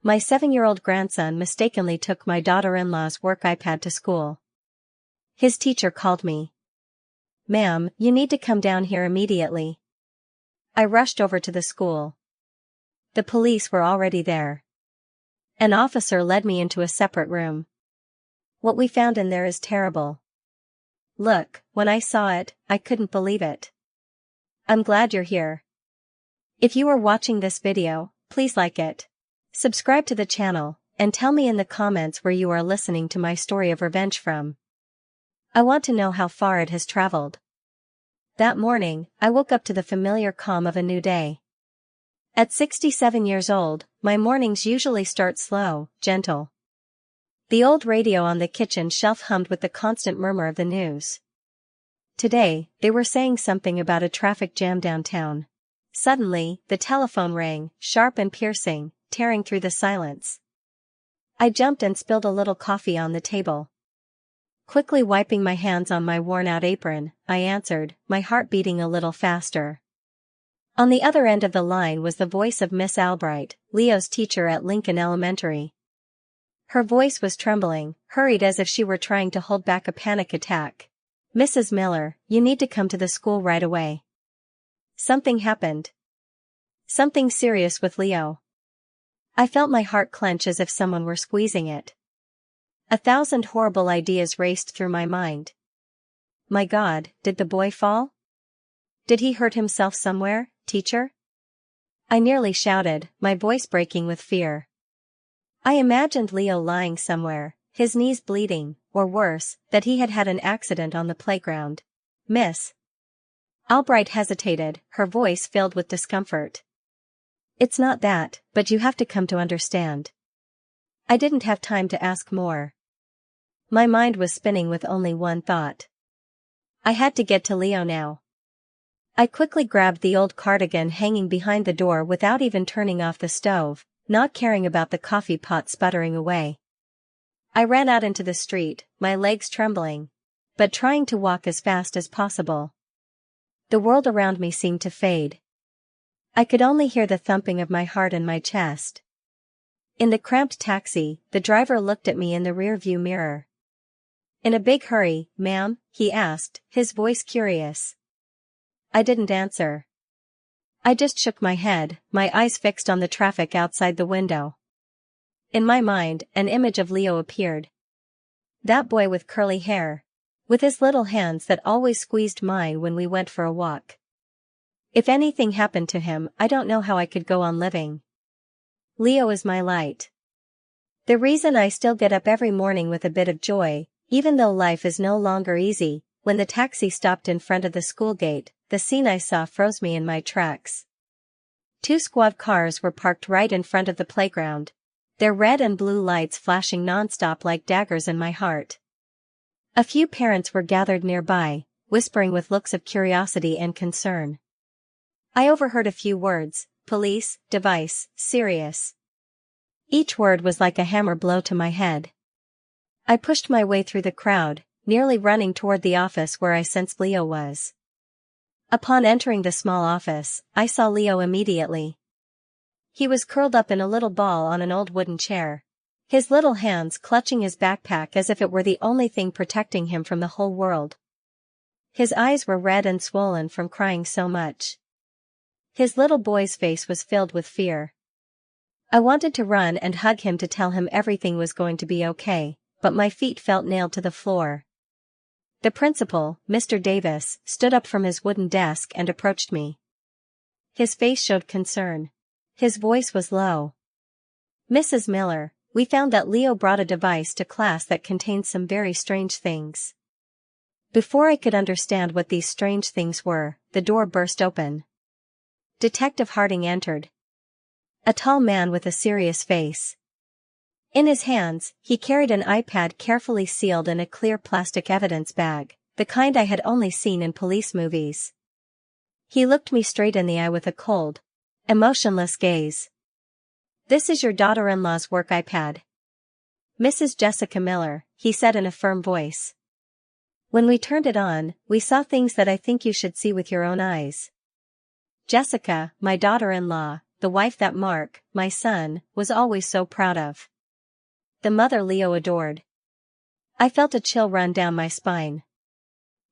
My 7-year-old grandson mistakenly took my daughter-in-law's work iPad to school. His teacher called me. "Ma'am, you need to come down here immediately." I rushed over to the school. The police were already there. An officer led me into a separate room. What we found in there is terrible. Look, when I saw it, I couldn't believe it. I'm glad you're here. If you are watching this video, please like it. Subscribe to the channel, and tell me in the comments where you are listening to my story of revenge from. I want to know how far it has traveled. That morning, I woke up to the familiar calm of a new day. At 67 years old, my mornings usually start slow, gentle. The old radio on the kitchen shelf hummed with the constant murmur of the news. Today, they were saying something about a traffic jam downtown. Suddenly, the telephone rang, sharp and piercing, tearing through the silence. I jumped and spilled a little coffee on the table. Quickly wiping my hands on my worn-out apron, I answered, my heart beating a little faster. On the other end of the line was the voice of Miss Albright, Leo's teacher at Lincoln Elementary. Her voice was trembling, hurried as if she were trying to hold back a panic attack. "Mrs. Miller, you need to come to the school right away. Something happened. Something serious with Leo." I felt my heart clench as if someone were squeezing it. 1,000 horrible ideas raced through my mind. My God, did the boy fall? Did he hurt himself somewhere, teacher? I nearly shouted, my voice breaking with fear. I imagined Leo lying somewhere, his knees bleeding, or worse, that he had had an accident on the playground. "Miss." Albright hesitated, her voice filled with discomfort. "It's not that, but you have to come to understand." I didn't have time to ask more. My mind was spinning with only one thought. I had to get to Leo now. I quickly grabbed the old cardigan hanging behind the door without even turning off the stove, not caring about the coffee pot sputtering away. I ran out into the street, my legs trembling, but trying to walk as fast as possible. The world around me seemed to fade. I could only hear the thumping of my heart in my chest. In the cramped taxi, the driver looked at me in the rear-view mirror. "In a big hurry, ma'am?" he asked, his voice curious. I didn't answer. I just shook my head, my eyes fixed on the traffic outside the window. In my mind, an image of Leo appeared. That boy with curly hair. With his little hands that always squeezed mine when we went for a walk. If anything happened to him, I don't know how I could go on living. Leo is my light. The reason I still get up every morning with a bit of joy, even though life is no longer easy. When the taxi stopped in front of the school gate, the scene I saw froze me in my tracks. 2 squad cars were parked right in front of the playground, their red and blue lights flashing nonstop like daggers in my heart. A few parents were gathered nearby, whispering with looks of curiosity and concern. I overheard a few words: police, device, serious. Each word was like a hammer blow to my head. I pushed my way through the crowd, nearly running toward the office where I sensed Leo was. Upon entering the small office, I saw Leo immediately. He was curled up in a little ball on an old wooden chair, his little hands clutching his backpack as if it were the only thing protecting him from the whole world. His eyes were red and swollen from crying so much. His little boy's face was filled with fear. I wanted to run and hug him to tell him everything was going to be okay, but my feet felt nailed to the floor. The principal, Mr. Davis, stood up from his wooden desk and approached me. His face showed concern. His voice was low. "Mrs. Miller, we found that Leo brought a device to class that contained some very strange things." Before I could understand what these strange things were, the door burst open. Detective Harding entered. A tall man with a serious face. In his hands, he carried an iPad carefully sealed in a clear plastic evidence bag, the kind I had only seen in police movies. He looked me straight in the eye with a cold, emotionless gaze. "This is your daughter-in-law's work iPad. Mrs. Jessica Miller," he said in a firm voice. "When we turned it on, we saw things that I think you should see with your own eyes." Jessica, my daughter-in-law, the wife that Mark, my son, was always so proud of. The mother Leo adored. I felt a chill run down my spine.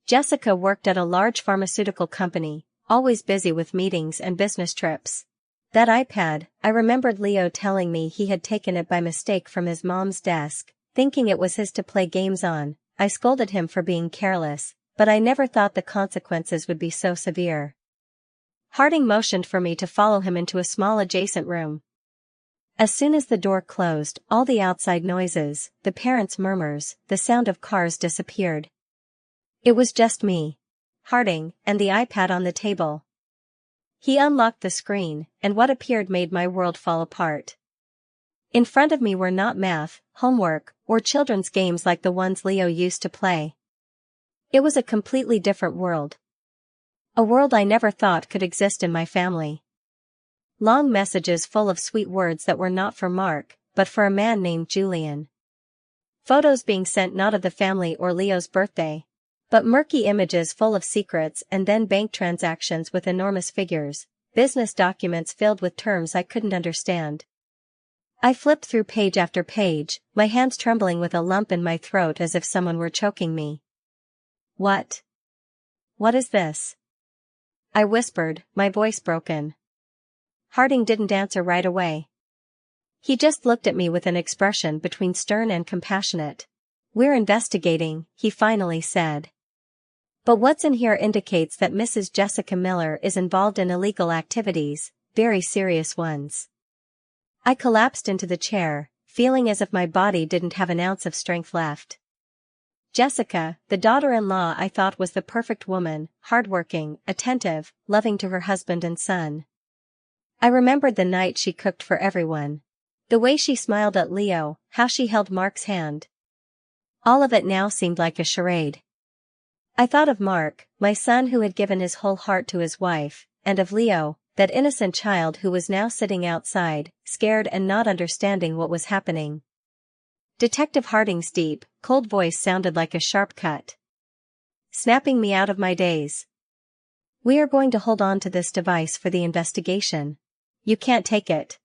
Jessica worked at a large pharmaceutical company, always busy with meetings and business trips. That iPad, I remembered Leo telling me he had taken it by mistake from his mom's desk, thinking it was his to play games on. I scolded him for being careless, but I never thought the consequences would be so severe. Harding motioned for me to follow him into a small adjacent room. As soon as the door closed, all the outside noises, the parents' murmurs, the sound of cars disappeared. It was just me, Harding, and the iPad on the table. He unlocked the screen, and what appeared made my world fall apart. In front of me were not math, homework, or children's games like the ones Leo used to play. It was a completely different world. A world I never thought could exist in my family. Long messages full of sweet words that were not for Mark, but for a man named Julian. Photos being sent not of the family or Leo's birthday, but murky images full of secrets, and then bank transactions with enormous figures, business documents filled with terms I couldn't understand. I flipped through page after page, my hands trembling with a lump in my throat as if someone were choking me. What? What is this? I whispered, my voice broken. Harding didn't answer right away. He just looked at me with an expression between stern and compassionate. We're investigating, he finally said. But what's in here indicates that Mrs. Jessica Miller is involved in illegal activities, very serious ones. I collapsed into the chair, feeling as if my body didn't have an ounce of strength left. Jessica, the daughter-in-law I thought was the perfect woman, hardworking, attentive, loving to her husband and son. I remembered the night she cooked for everyone. The way she smiled at Leo, how she held Mark's hand. All of it now seemed like a charade. I thought of Mark, my son who had given his whole heart to his wife, and of Leo, that innocent child who was now sitting outside, scared and not understanding what was happening. Detective Harding's deep, cold voice sounded like a sharp cut, snapping me out of my daze. We are going to hold on to this device for the investigation. You can't take it.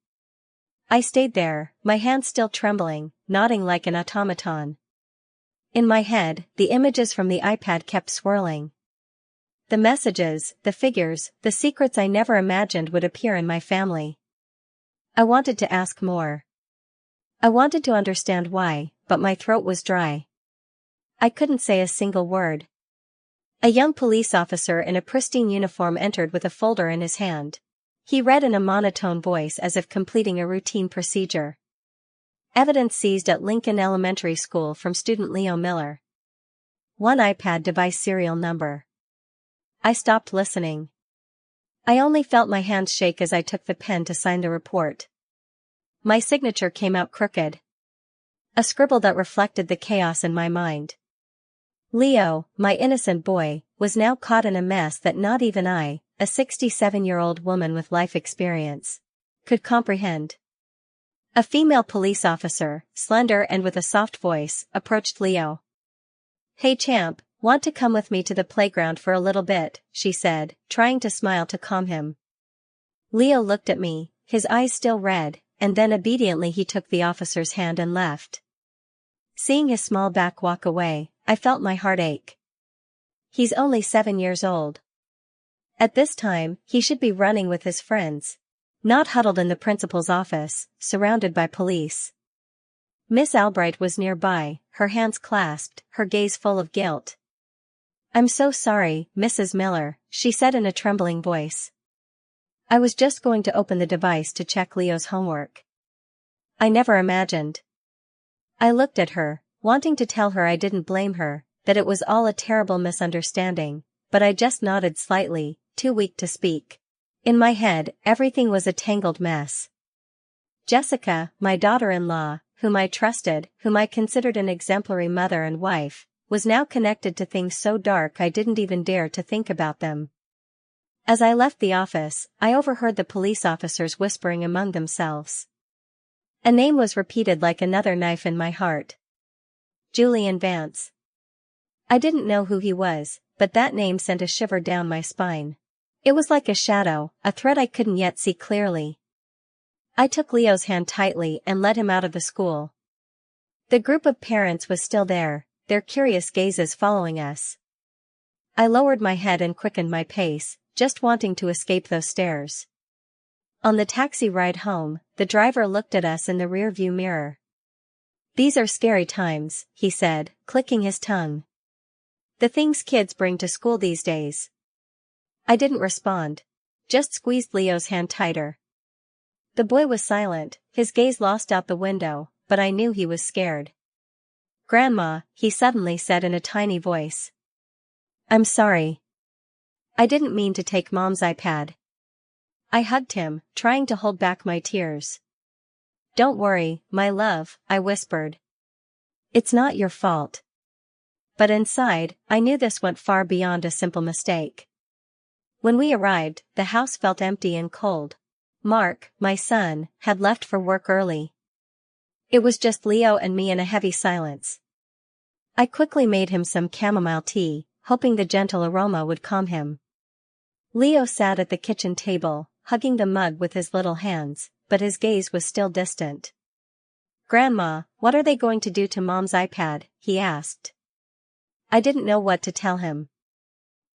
I stayed there, my hands still trembling, nodding like an automaton. In my head, the images from the iPad kept swirling. The messages, the figures, the secrets I never imagined would appear in my family. I wanted to ask more. I wanted to understand why, but my throat was dry. I couldn't say a single word. A young police officer in a pristine uniform entered with a folder in his hand. He read in a monotone voice as if completing a routine procedure. Evidence seized at Lincoln Elementary School from student Leo Miller. 1 iPad device serial number. I stopped listening. I only felt my hands shake as I took the pen to sign the report. My signature came out crooked. A scribble that reflected the chaos in my mind. Leo, my innocent boy, was now caught in a mess that not even I, a 67-year-old woman with life experience, could comprehend. A female police officer, slender and with a soft voice, approached Leo. "Hey champ, want to come with me to the playground for a little bit," she said, trying to smile to calm him. Leo looked at me, his eyes still red, and then obediently he took the officer's hand and left. Seeing his small back walk away, I felt my heart ache. He's only 7 years old. At this time, he should be running with his friends, not huddled in the principal's office, surrounded by police. Miss Albright was nearby, her hands clasped, her gaze full of guilt. "I'm so sorry, Mrs. Miller," she said in a trembling voice. "I was just going to open the device to check Leo's homework. I never imagined." I looked at her, wanting to tell her I didn't blame her, that it was all a terrible misunderstanding, but I just nodded slightly, too weak to speak. In my head, everything was a tangled mess. Jessica, my daughter-in-law, whom I trusted, whom I considered an exemplary mother and wife, was now connected to things so dark I didn't even dare to think about them. As I left the office, I overheard the police officers whispering among themselves. A name was repeated like another knife in my heart. Julian Vance. I didn't know who he was, but that name sent a shiver down my spine. It was like a shadow, a threat I couldn't yet see clearly, I took Leo's hand tightly and led him out of the school. The group of parents was still there, their curious gazes following us. I lowered my head and quickened my pace, just wanting to escape those stares. On the taxi ride home, the driver looked at us in the rearview mirror. "These are scary times," he said, clicking his tongue. "The things kids bring to school these days." I didn't respond. Just squeezed Leo's hand tighter. The boy was silent, his gaze lost out the window, but I knew he was scared. "Grandma," he suddenly said in a tiny voice. "I'm sorry. I didn't mean to take Mom's iPad." I hugged him, trying to hold back my tears. "Don't worry, my love," I whispered. "It's not your fault." But inside, I knew this went far beyond a simple mistake. When we arrived, the house felt empty and cold. Mark, my son, had left for work early. It was just Leo and me in a heavy silence. I quickly made him some chamomile tea, hoping the gentle aroma would calm him. Leo sat at the kitchen table, hugging the mug with his little hands, but his gaze was still distant. "Grandma, what are they going to do to Mom's iPad?" he asked. I didn't know what to tell him.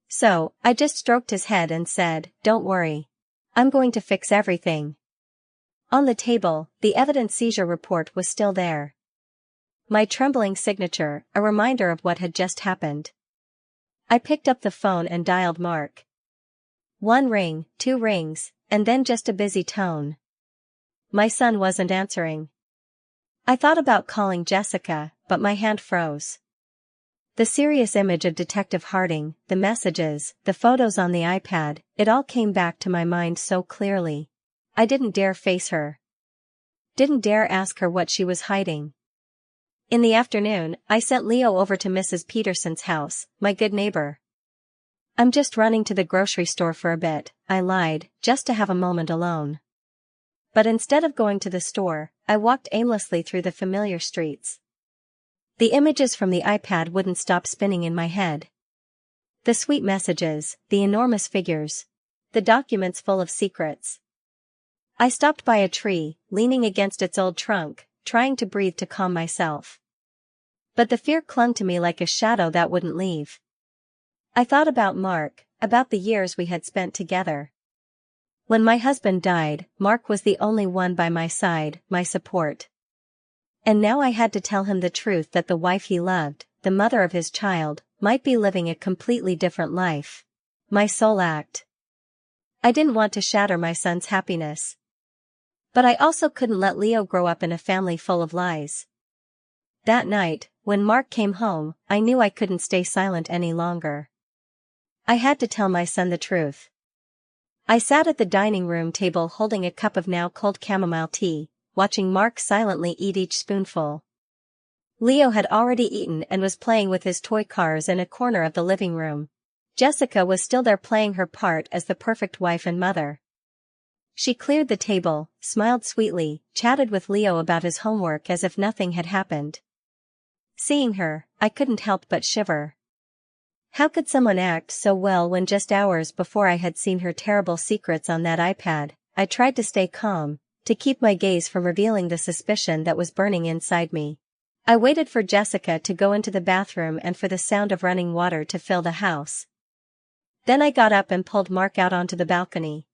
So, I just stroked his head and said, "Don't worry. I'm going to fix everything." On the table, the evidence seizure report was still there. My trembling signature, a reminder of what had just happened. I picked up the phone and dialed Mark. 1 ring, 2 rings, and then just a busy tone. My son wasn't answering. I thought about calling Jessica, but my hand froze. The serious image of Detective Harding, the messages, the photos on the iPad, it all came back to my mind so clearly. I didn't dare face her. Didn't dare ask her what she was hiding. In the afternoon, I sent Leo over to Mrs. Peterson's house, my good neighbor. "I'm just running to the grocery store for a bit," I lied, just to have a moment alone. But instead of going to the store, I walked aimlessly through the familiar streets. The images from the iPad wouldn't stop spinning in my head. The sweet messages, the enormous figures, the documents full of secrets. I stopped by a tree, leaning against its old trunk, trying to breathe to calm myself. But the fear clung to me like a shadow that wouldn't leave. I thought about Mark, about the years we had spent together. When my husband died, Mark was the only one by my side, my support. And now I had to tell him the truth that the wife he loved, the mother of his child, might be living a completely different life. My sole act. I didn't want to shatter my son's happiness. But I also couldn't let Leo grow up in a family full of lies. That night, when Mark came home, I knew I couldn't stay silent any longer. I had to tell my son the truth. I sat at the dining room table holding a cup of now cold chamomile tea, watching Mark silently eat each spoonful. Leo had already eaten and was playing with his toy cars in a corner of the living room. Jessica was still there playing her part as the perfect wife and mother. She cleared the table, smiled sweetly, chatted with Leo about his homework as if nothing had happened. Seeing her, I couldn't help but shiver. How could someone act so well when just hours before I had seen her terrible secrets on that iPad? I tried to stay calm, to keep my gaze from revealing the suspicion that was burning inside me. I waited for Jessica to go into the bathroom and for the sound of running water to fill the house. Then I got up and pulled Mark out onto the balcony.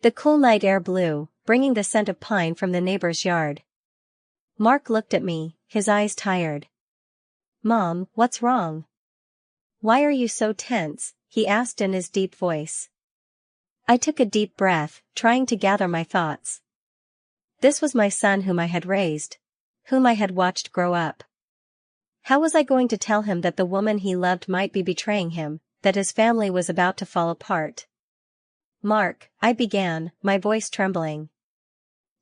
The cool night air blew, bringing the scent of pine from the neighbor's yard. Mark looked at me, his eyes tired. "Mom, what's wrong? Why are you so tense?" he asked in his deep voice. I took a deep breath, trying to gather my thoughts. This was my son whom I had raised, whom I had watched grow up. How was I going to tell him that the woman he loved might be betraying him, that his family was about to fall apart? "Mark," I began, my voice trembling.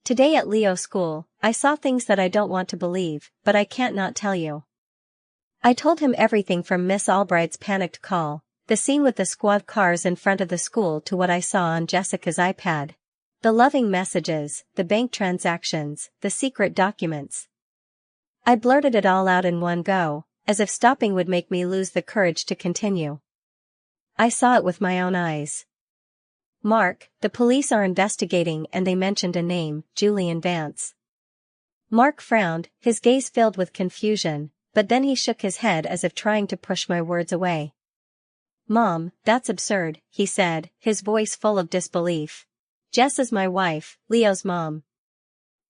"Today at Leo's school, I saw things that I don't want to believe, but I can't not tell you." I told him everything from Miss Albright's panicked call, the scene with the squad cars in front of the school, to what I saw on Jessica's iPad. The loving messages, the bank transactions, the secret documents. I blurted it all out in one go, as if stopping would make me lose the courage to continue. I saw it with my own eyes. Mark, the police are investigating and they mentioned a name, Julian Vance. Mark frowned, his gaze filled with confusion, but then he shook his head as if trying to push my words away. Mom, that's absurd, he said, his voice full of disbelief. Jess is my wife, Leo's mom.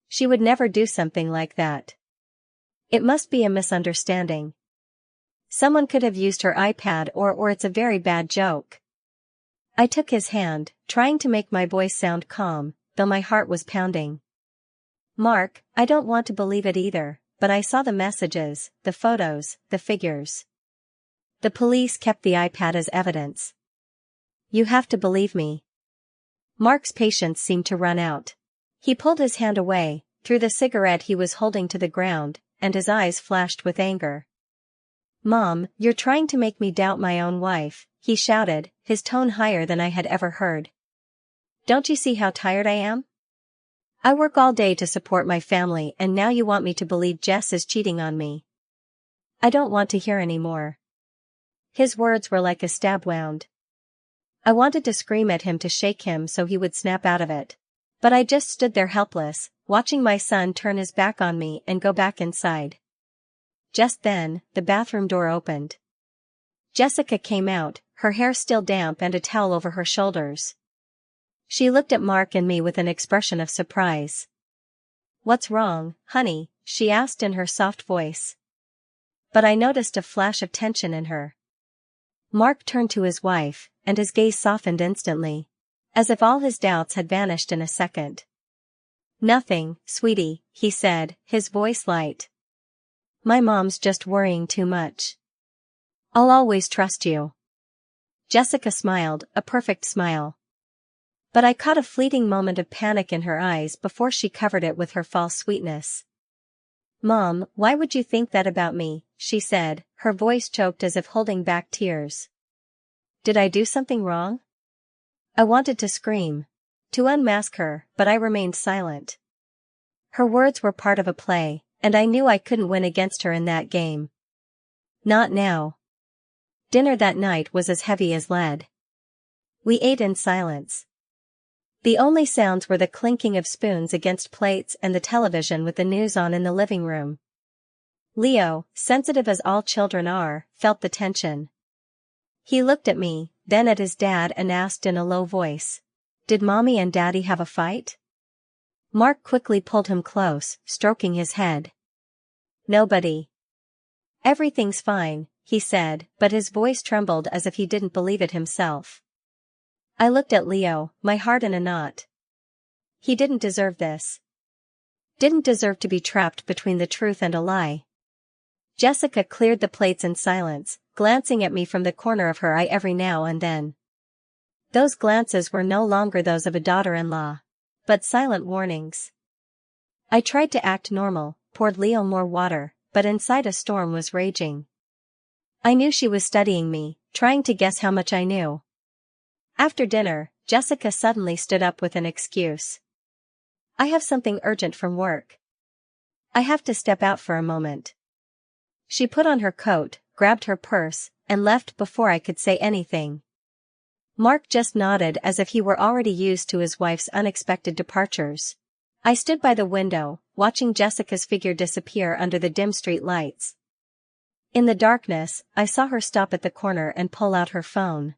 She would never do something like that. It must be a misunderstanding. Someone could have used her iPad or it's a very bad joke. I took his hand, trying to make my voice sound calm, though my heart was pounding. Mark, I don't want to believe it either, but I saw the messages, the photos, the figures. The police kept the iPad as evidence. You have to believe me. Mark's patience seemed to run out. He pulled his hand away, threw the cigarette he was holding to the ground, and his eyes flashed with anger. Mom, you're trying to make me doubt my own wife, he shouted, his tone higher than I had ever heard. Don't you see how tired I am? I work all day to support my family and now you want me to believe Jess is cheating on me. I don't want to hear any more. His words were like a stab wound. I wanted to scream at him to shake him so he would snap out of it. But I just stood there helpless, watching my son turn his back on me and go back inside. Just then, the bathroom door opened. Jessica came out, her hair still damp and a towel over her shoulders. She looked at Mark and me with an expression of surprise. What's wrong, honey? She asked in her soft voice. But I noticed a flash of tension in her. Mark turned to his wife, and his gaze softened instantly, as if all his doubts had vanished in a second. Nothing, sweetie, he said, his voice light. My mom's just worrying too much. I'll always trust you. Jessica smiled, a perfect smile. But I caught a fleeting moment of panic in her eyes before she covered it with her false sweetness. Mom, why would you think that about me? She said, her voice choked as if holding back tears. Did I do something wrong? I wanted to scream, to unmask her, but I remained silent. Her words were part of a play, and I knew I couldn't win against her in that game. Not now. Dinner that night was as heavy as lead. We ate in silence. The only sounds were the clinking of spoons against plates and the television with the news on in the living room. Leo, sensitive as all children are, felt the tension. He looked at me, then at his dad and asked in a low voice, "Did Mommy and Daddy have a fight?" Mark quickly pulled him close, stroking his head. Nobody. Everything's fine, he said, but his voice trembled as if he didn't believe it himself. I looked at Leo, my heart in a knot. He didn't deserve this. Didn't deserve to be trapped between the truth and a lie. Jessica cleared the plates in silence, glancing at me from the corner of her eye every now and then. Those glances were no longer those of a daughter-in-law, but silent warnings. I tried to act normal, poured Leo more water, but inside a storm was raging. I knew she was studying me, trying to guess how much I knew. After dinner, Jessica suddenly stood up with an excuse. I have something urgent from work. I have to step out for a moment. She put on her coat, grabbed her purse, and left before I could say anything. Mark just nodded as if he were already used to his wife's unexpected departures. I stood by the window, watching Jessica's figure disappear under the dim street lights. In the darkness, I saw her stop at the corner and pull out her phone.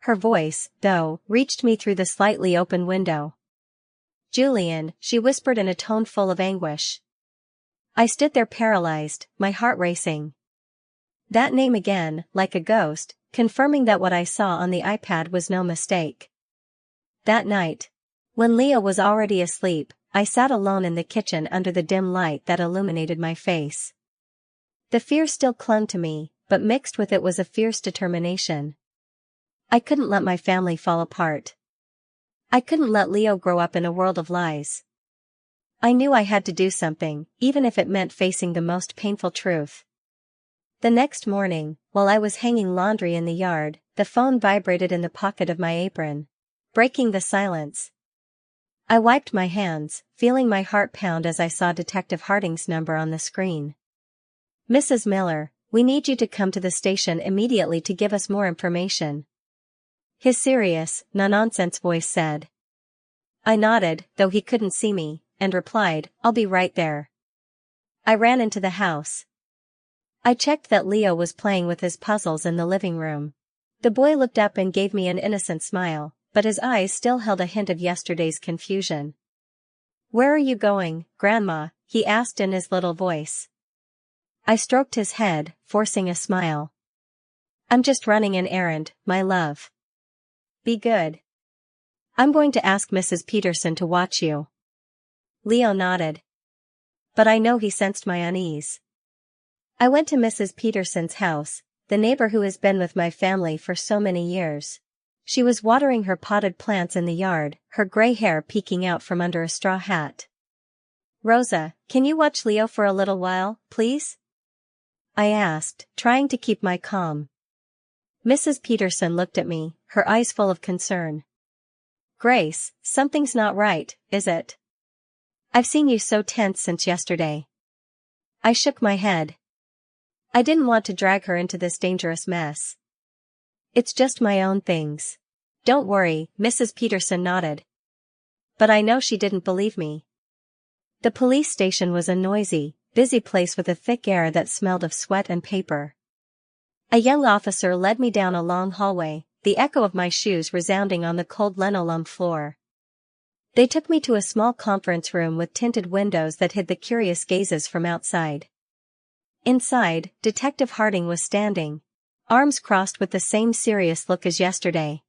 Her voice, though, reached me through the slightly open window. Julian, she whispered in a tone full of anguish. I stood there paralyzed, my heart racing. That name again, like a ghost, confirming that what I saw on the iPad was no mistake. That night, when Leo was already asleep, I sat alone in the kitchen under the dim light that illuminated my face. The fear still clung to me, but mixed with it was a fierce determination. I couldn't let my family fall apart. I couldn't let Leo grow up in a world of lies. I knew I had to do something, even if it meant facing the most painful truth. The next morning, while I was hanging laundry in the yard, the phone vibrated in the pocket of my apron, breaking the silence. I wiped my hands, feeling my heart pound as I saw Detective Harding's number on the screen. Mrs. Miller, we need you to come to the station immediately to give us more information. His serious, no-nonsense voice said. I nodded, though he couldn't see me, and replied, I'll be right there. I ran into the house. I checked that Leo was playing with his puzzles in the living room. The boy looked up and gave me an innocent smile, but his eyes still held a hint of yesterday's confusion. Where are you going, Grandma? He asked in his little voice. I stroked his head, forcing a smile. I'm just running an errand, my love. Be good. I'm going to ask Mrs. Peterson to watch you. Leo nodded. But I know he sensed my unease. I went to Mrs. Peterson's house, the neighbor who has been with my family for so many years. She was watering her potted plants in the yard, her gray hair peeking out from under a straw hat. Rosa, can you watch Leo for a little while, please? I asked, trying to keep my calm. Mrs. Peterson looked at me, her eyes full of concern. Grace, something's not right, is it? I've seen you so tense since yesterday. I shook my head. I didn't want to drag her into this dangerous mess. It's just my own things. Don't worry, Mrs. Peterson nodded. But I know she didn't believe me. The police station was a noisy, busy place with a thick air that smelled of sweat and paper. A young officer led me down a long hallway, the echo of my shoes resounding on the cold linoleum floor. They took me to a small conference room with tinted windows that hid the curious gazes from outside. Inside, Detective Harding was standing, arms crossed with the same serious look as yesterday.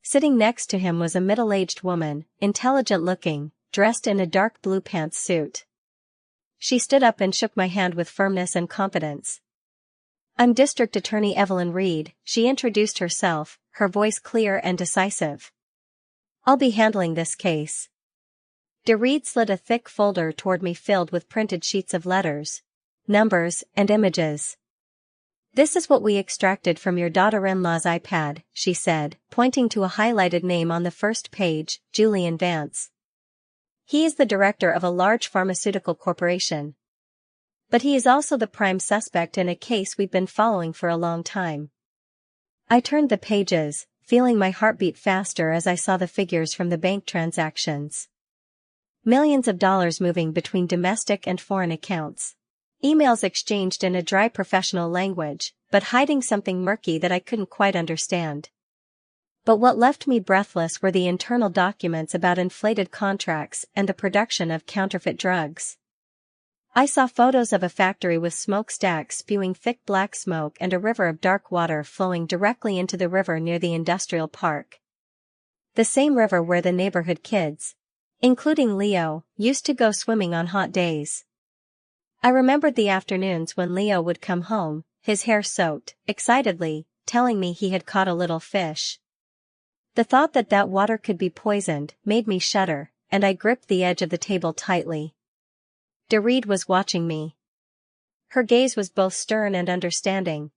Sitting next to him was a middle-aged woman, intelligent-looking, dressed in a dark blue pantsuit. She stood up and shook my hand with firmness and confidence. I'm District Attorney Evelyn Reed, she introduced herself, her voice clear and decisive. I'll be handling this case. DeReed slid a thick folder toward me filled with printed sheets of letters, numbers, and images. This is what we extracted from your daughter-in-law's iPad, she said, pointing to a highlighted name on the first page, Julian Vance. He is the director of a large pharmaceutical corporation. But he is also the prime suspect in a case we've been following for a long time. I turned the pages, feeling my heart beat faster as I saw the figures from the bank transactions. Millions of dollars moving between domestic and foreign accounts. Emails exchanged in a dry professional language, but hiding something murky that I couldn't quite understand. But what left me breathless were the internal documents about inflated contracts and the production of counterfeit drugs. I saw photos of a factory with smokestacks spewing thick black smoke and a river of dark water flowing directly into the river near the industrial park. The same river where the neighborhood kids, including Leo, used to go swimming on hot days. I remembered the afternoons when Leo would come home, his hair soaked, excitedly, telling me he had caught a little fish. The thought that that water could be poisoned made me shudder, and I gripped the edge of the table tightly. DeReed was watching me. Her gaze was both stern and understanding.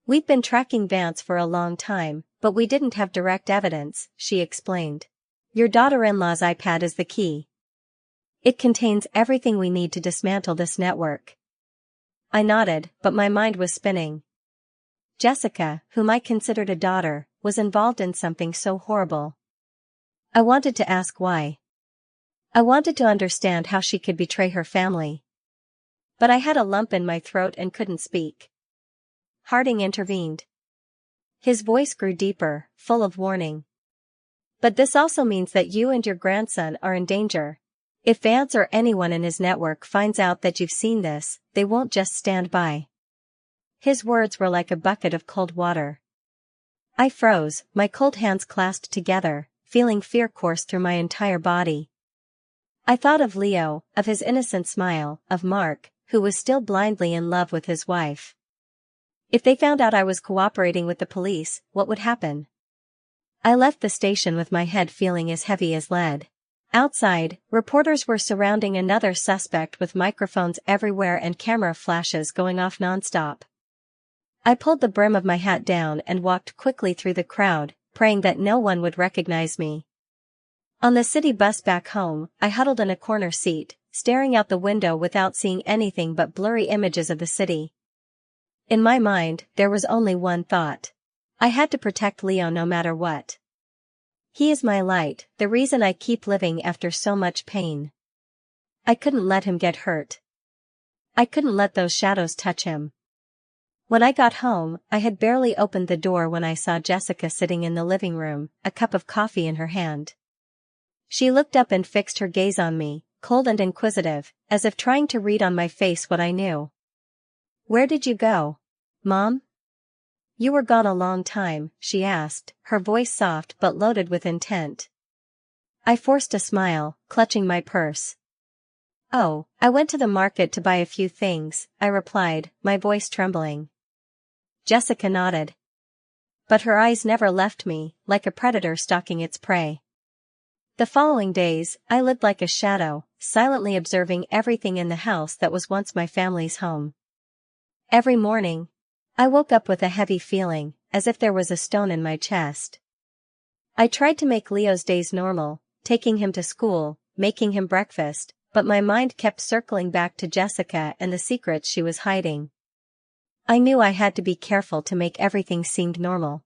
We've been tracking Vance for a long time, but we didn't have direct evidence, she explained. Your daughter-in-law's iPad is the key. It contains everything we need to dismantle this network. I nodded, but my mind was spinning. Jessica, whom I considered a daughter, was involved in something so horrible. I wanted to ask why. I wanted to understand how she could betray her family. But I had a lump in my throat and couldn't speak. Harding intervened. His voice grew deeper, full of warning. But this also means that you and your grandson are in danger. If Vance or anyone in his network finds out that you've seen this, they won't just stand by. His words were like a bucket of cold water. I froze, my cold hands clasped together, feeling fear course through my entire body. I thought of Leo, of his innocent smile, of Mark, who was still blindly in love with his wife. If they found out I was cooperating with the police, what would happen? I left the station with my head feeling as heavy as lead. Outside, reporters were surrounding another suspect with microphones everywhere and camera flashes going off nonstop. I pulled the brim of my hat down and walked quickly through the crowd, praying that no one would recognize me. On the city bus back home, I huddled in a corner seat, staring out the window without seeing anything but blurry images of the city. In my mind, there was only one thought. I had to protect Leo no matter what. He is my light, the reason I keep living after so much pain. I couldn't let him get hurt. I couldn't let those shadows touch him. When I got home, I had barely opened the door when I saw Jessica sitting in the living room, a cup of coffee in her hand. She looked up and fixed her gaze on me, cold and inquisitive, as if trying to read on my face what I knew. "Where did you go, Mom? You were gone a long time," she asked, her voice soft but loaded with intent. I forced a smile, clutching my purse. "Oh, I went to the market to buy a few things," I replied, my voice trembling. Jessica nodded. But her eyes never left me, like a predator stalking its prey. The following days, I lived like a shadow, silently observing everything in the house that was once my family's home. Every morning, I woke up with a heavy feeling, as if there was a stone in my chest. I tried to make Leo's days normal, taking him to school, making him breakfast, but my mind kept circling back to Jessica and the secrets she was hiding. I knew I had to be careful to make everything seem normal.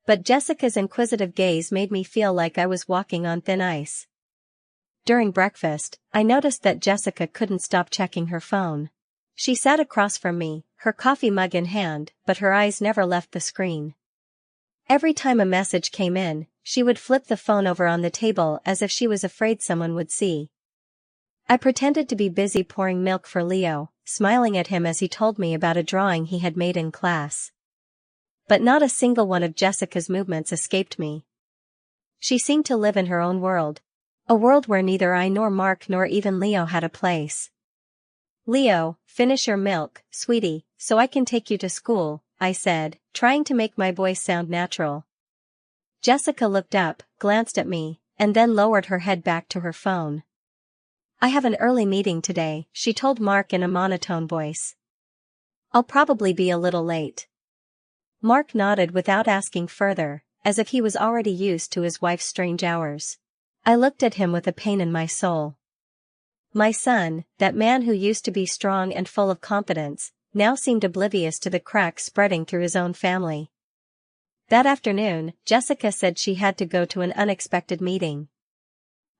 But Jessica's inquisitive gaze made me feel like I was walking on thin ice. During breakfast, I noticed that Jessica couldn't stop checking her phone. She sat across from me, her coffee mug in hand, but her eyes never left the screen. Every time a message came in, she would flip the phone over on the table as if she was afraid someone would see. I pretended to be busy pouring milk for Leo, smiling at him as he told me about a drawing he had made in class. But not a single one of Jessica's movements escaped me. She seemed to live in her own world. A world where neither I nor Mark nor even Leo had a place. "Leo, finish your milk, sweetie, so I can take you to school," I said, trying to make my voice sound natural. Jessica looked up, glanced at me, and then lowered her head back to her phone. "I have an early meeting today," she told Mark in a monotone voice. "I'll probably be a little late." Mark nodded without asking further, as if he was already used to his wife's strange hours. I looked at him with a pain in my soul. My son, that man who used to be strong and full of confidence, now seemed oblivious to the cracks spreading through his own family. That afternoon, Jessica said she had to go to an unexpected meeting.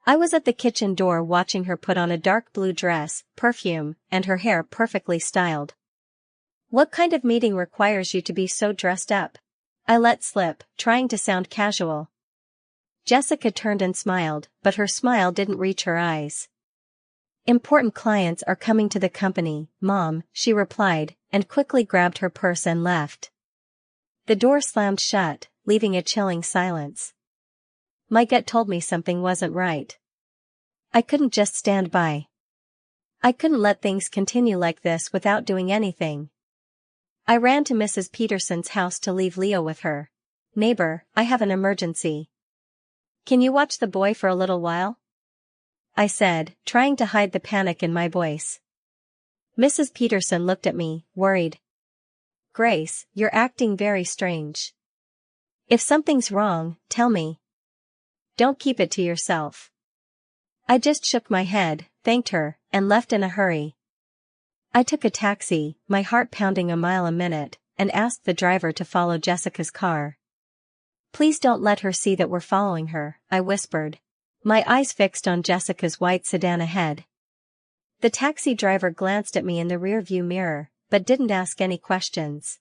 I was at the kitchen door watching her put on a dark blue dress, perfume, and her hair perfectly styled. "What kind of meeting requires you to be so dressed up?" I let slip, trying to sound casual. Jessica turned and smiled, but her smile didn't reach her eyes. "Important clients are coming to the company, Mom," she replied, and quickly grabbed her purse and left. The door slammed shut, leaving a chilling silence. My gut told me something wasn't right. I couldn't just stand by. I couldn't let things continue like this without doing anything. I ran to Mrs. Peterson's house to leave Leo with her. "Neighbor, I have an emergency. Can you watch the boy for a little while?" I said, trying to hide the panic in my voice. Mrs. Peterson looked at me, worried. "Grace, you're acting very strange. If something's wrong, tell me. Don't keep it to yourself." I just shook my head, thanked her, and left in a hurry. I took a taxi, my heart pounding a mile a minute, and asked the driver to follow Jessica's car. "Please don't let her see that we're following her," I whispered, my eyes fixed on Jessica's white sedan ahead. The taxi driver glanced at me in the rear-view mirror, but didn't ask any questions.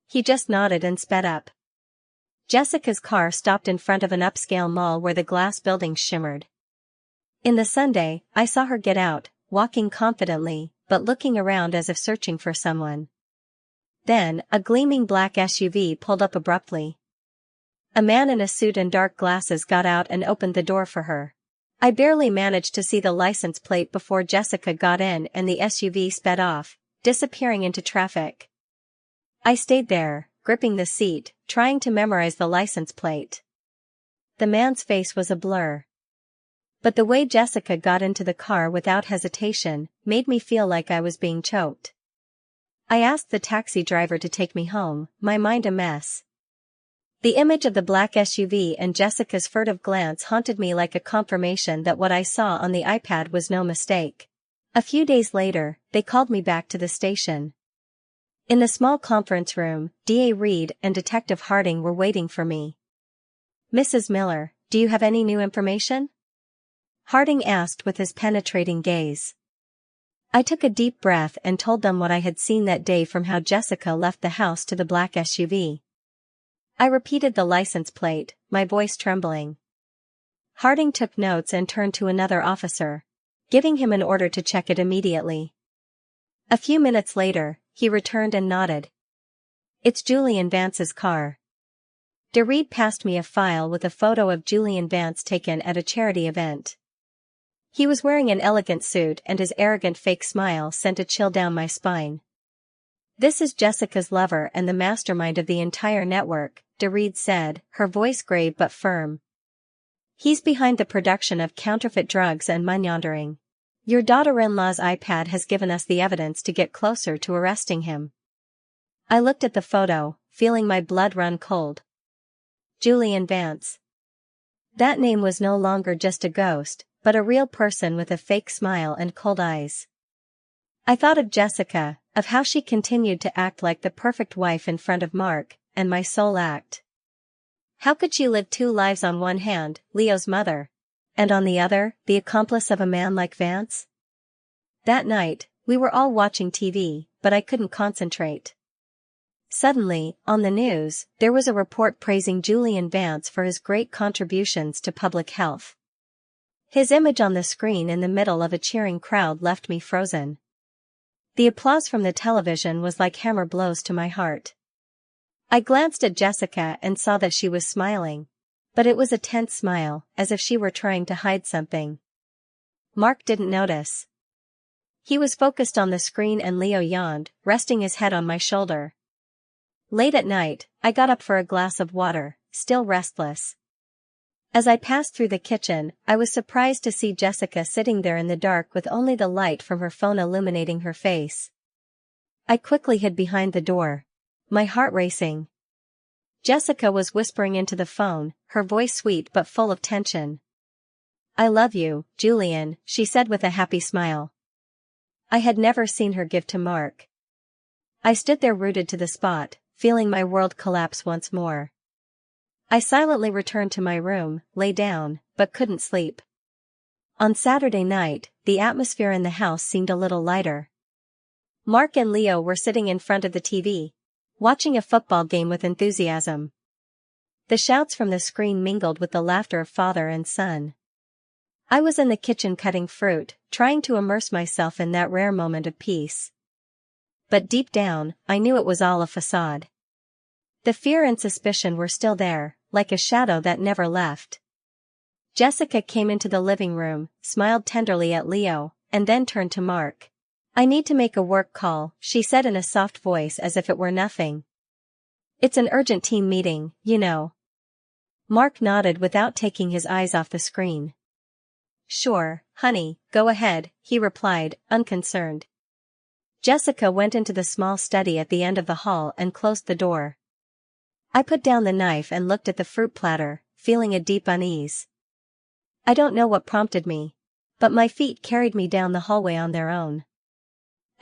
He just nodded and sped up. Jessica's car stopped in front of an upscale mall where the glass buildings shimmered. In the sunday, I saw her get out, walking confidently, but looking around as if searching for someone. Then, a gleaming black SUV pulled up abruptly. A man in a suit and dark glasses got out and opened the door for her. I barely managed to see the license plate before Jessica got in and the SUV sped off, disappearing into traffic. I stayed there, gripping the seat, trying to memorize the license plate. The man's face was a blur. But the way Jessica got into the car without hesitation made me feel like I was being choked. I asked the taxi driver to take me home, my mind a mess. The image of the black SUV and Jessica's furtive glance haunted me like a confirmation that what I saw on the iPad was no mistake. A few days later, they called me back to the station. In the small conference room, D.A. Reed and Detective Harding were waiting for me. "Mrs. Miller, do you have any new information?" Harding asked with his penetrating gaze. I took a deep breath and told them what I had seen that day, from how Jessica left the house to the black SUV. I repeated the license plate, my voice trembling. Harding took notes and turned to another officer, giving him an order to check it immediately. A few minutes later, he returned and nodded. "It's Julian Vance's car." DeReed passed me a file with a photo of Julian Vance taken at a charity event. He was wearing an elegant suit and his arrogant fake smile sent a chill down my spine. "This is Jessica's lover and the mastermind of the entire network," DeReed said, her voice grave but firm. "He's behind the production of counterfeit drugs and money laundering. Your daughter-in-law's iPad has given us the evidence to get closer to arresting him." I looked at the photo, feeling my blood run cold. Julian Vance. That name was no longer just a ghost, but a real person with a fake smile and cold eyes. I thought of Jessica, of how she continued to act like the perfect wife in front of Mark, and my soul ached. How could she live two lives, on one hand, Leo's mother, and on the other, the accomplice of a man like Vance? That night, we were all watching TV, but I couldn't concentrate. Suddenly, on the news, there was a report praising Julian Vance for his great contributions to public health. His image on the screen in the middle of a cheering crowd left me frozen. The applause from the television was like hammer blows to my heart. I glanced at Jessica and saw that she was smiling. But it was a tense smile, as if she were trying to hide something. Mark didn't notice. He was focused on the screen and Leo yawned, resting his head on my shoulder. Late at night, I got up for a glass of water, still restless. As I passed through the kitchen, I was surprised to see Jessica sitting there in the dark with only the light from her phone illuminating her face. I quickly hid behind the door, my heart racing. Jessica was whispering into the phone, her voice sweet but full of tension. "I love you, Julian," she said with a happy smile. I had never seen her give to Mark. I stood there rooted to the spot, feeling my world collapse once more. I silently returned to my room, lay down, but couldn't sleep. On Saturday night, the atmosphere in the house seemed a little lighter. Mark and Leo were sitting in front of the TV, watching a football game with enthusiasm. The shouts from the screen mingled with the laughter of father and son. I was in the kitchen cutting fruit, trying to immerse myself in that rare moment of peace. But deep down, I knew it was all a facade. The fear and suspicion were still there, like a shadow that never left. Jessica came into the living room, smiled tenderly at Leo, and then turned to Mark. "I need to make a work call," she said in a soft voice as if it were nothing. "It's an urgent team meeting, you know." Mark nodded without taking his eyes off the screen. "Sure, honey, go ahead," he replied, unconcerned. Jessica went into the small study at the end of the hall and closed the door. I put down the knife and looked at the fruit platter, feeling a deep unease. I don't know what prompted me, but my feet carried me down the hallway on their own.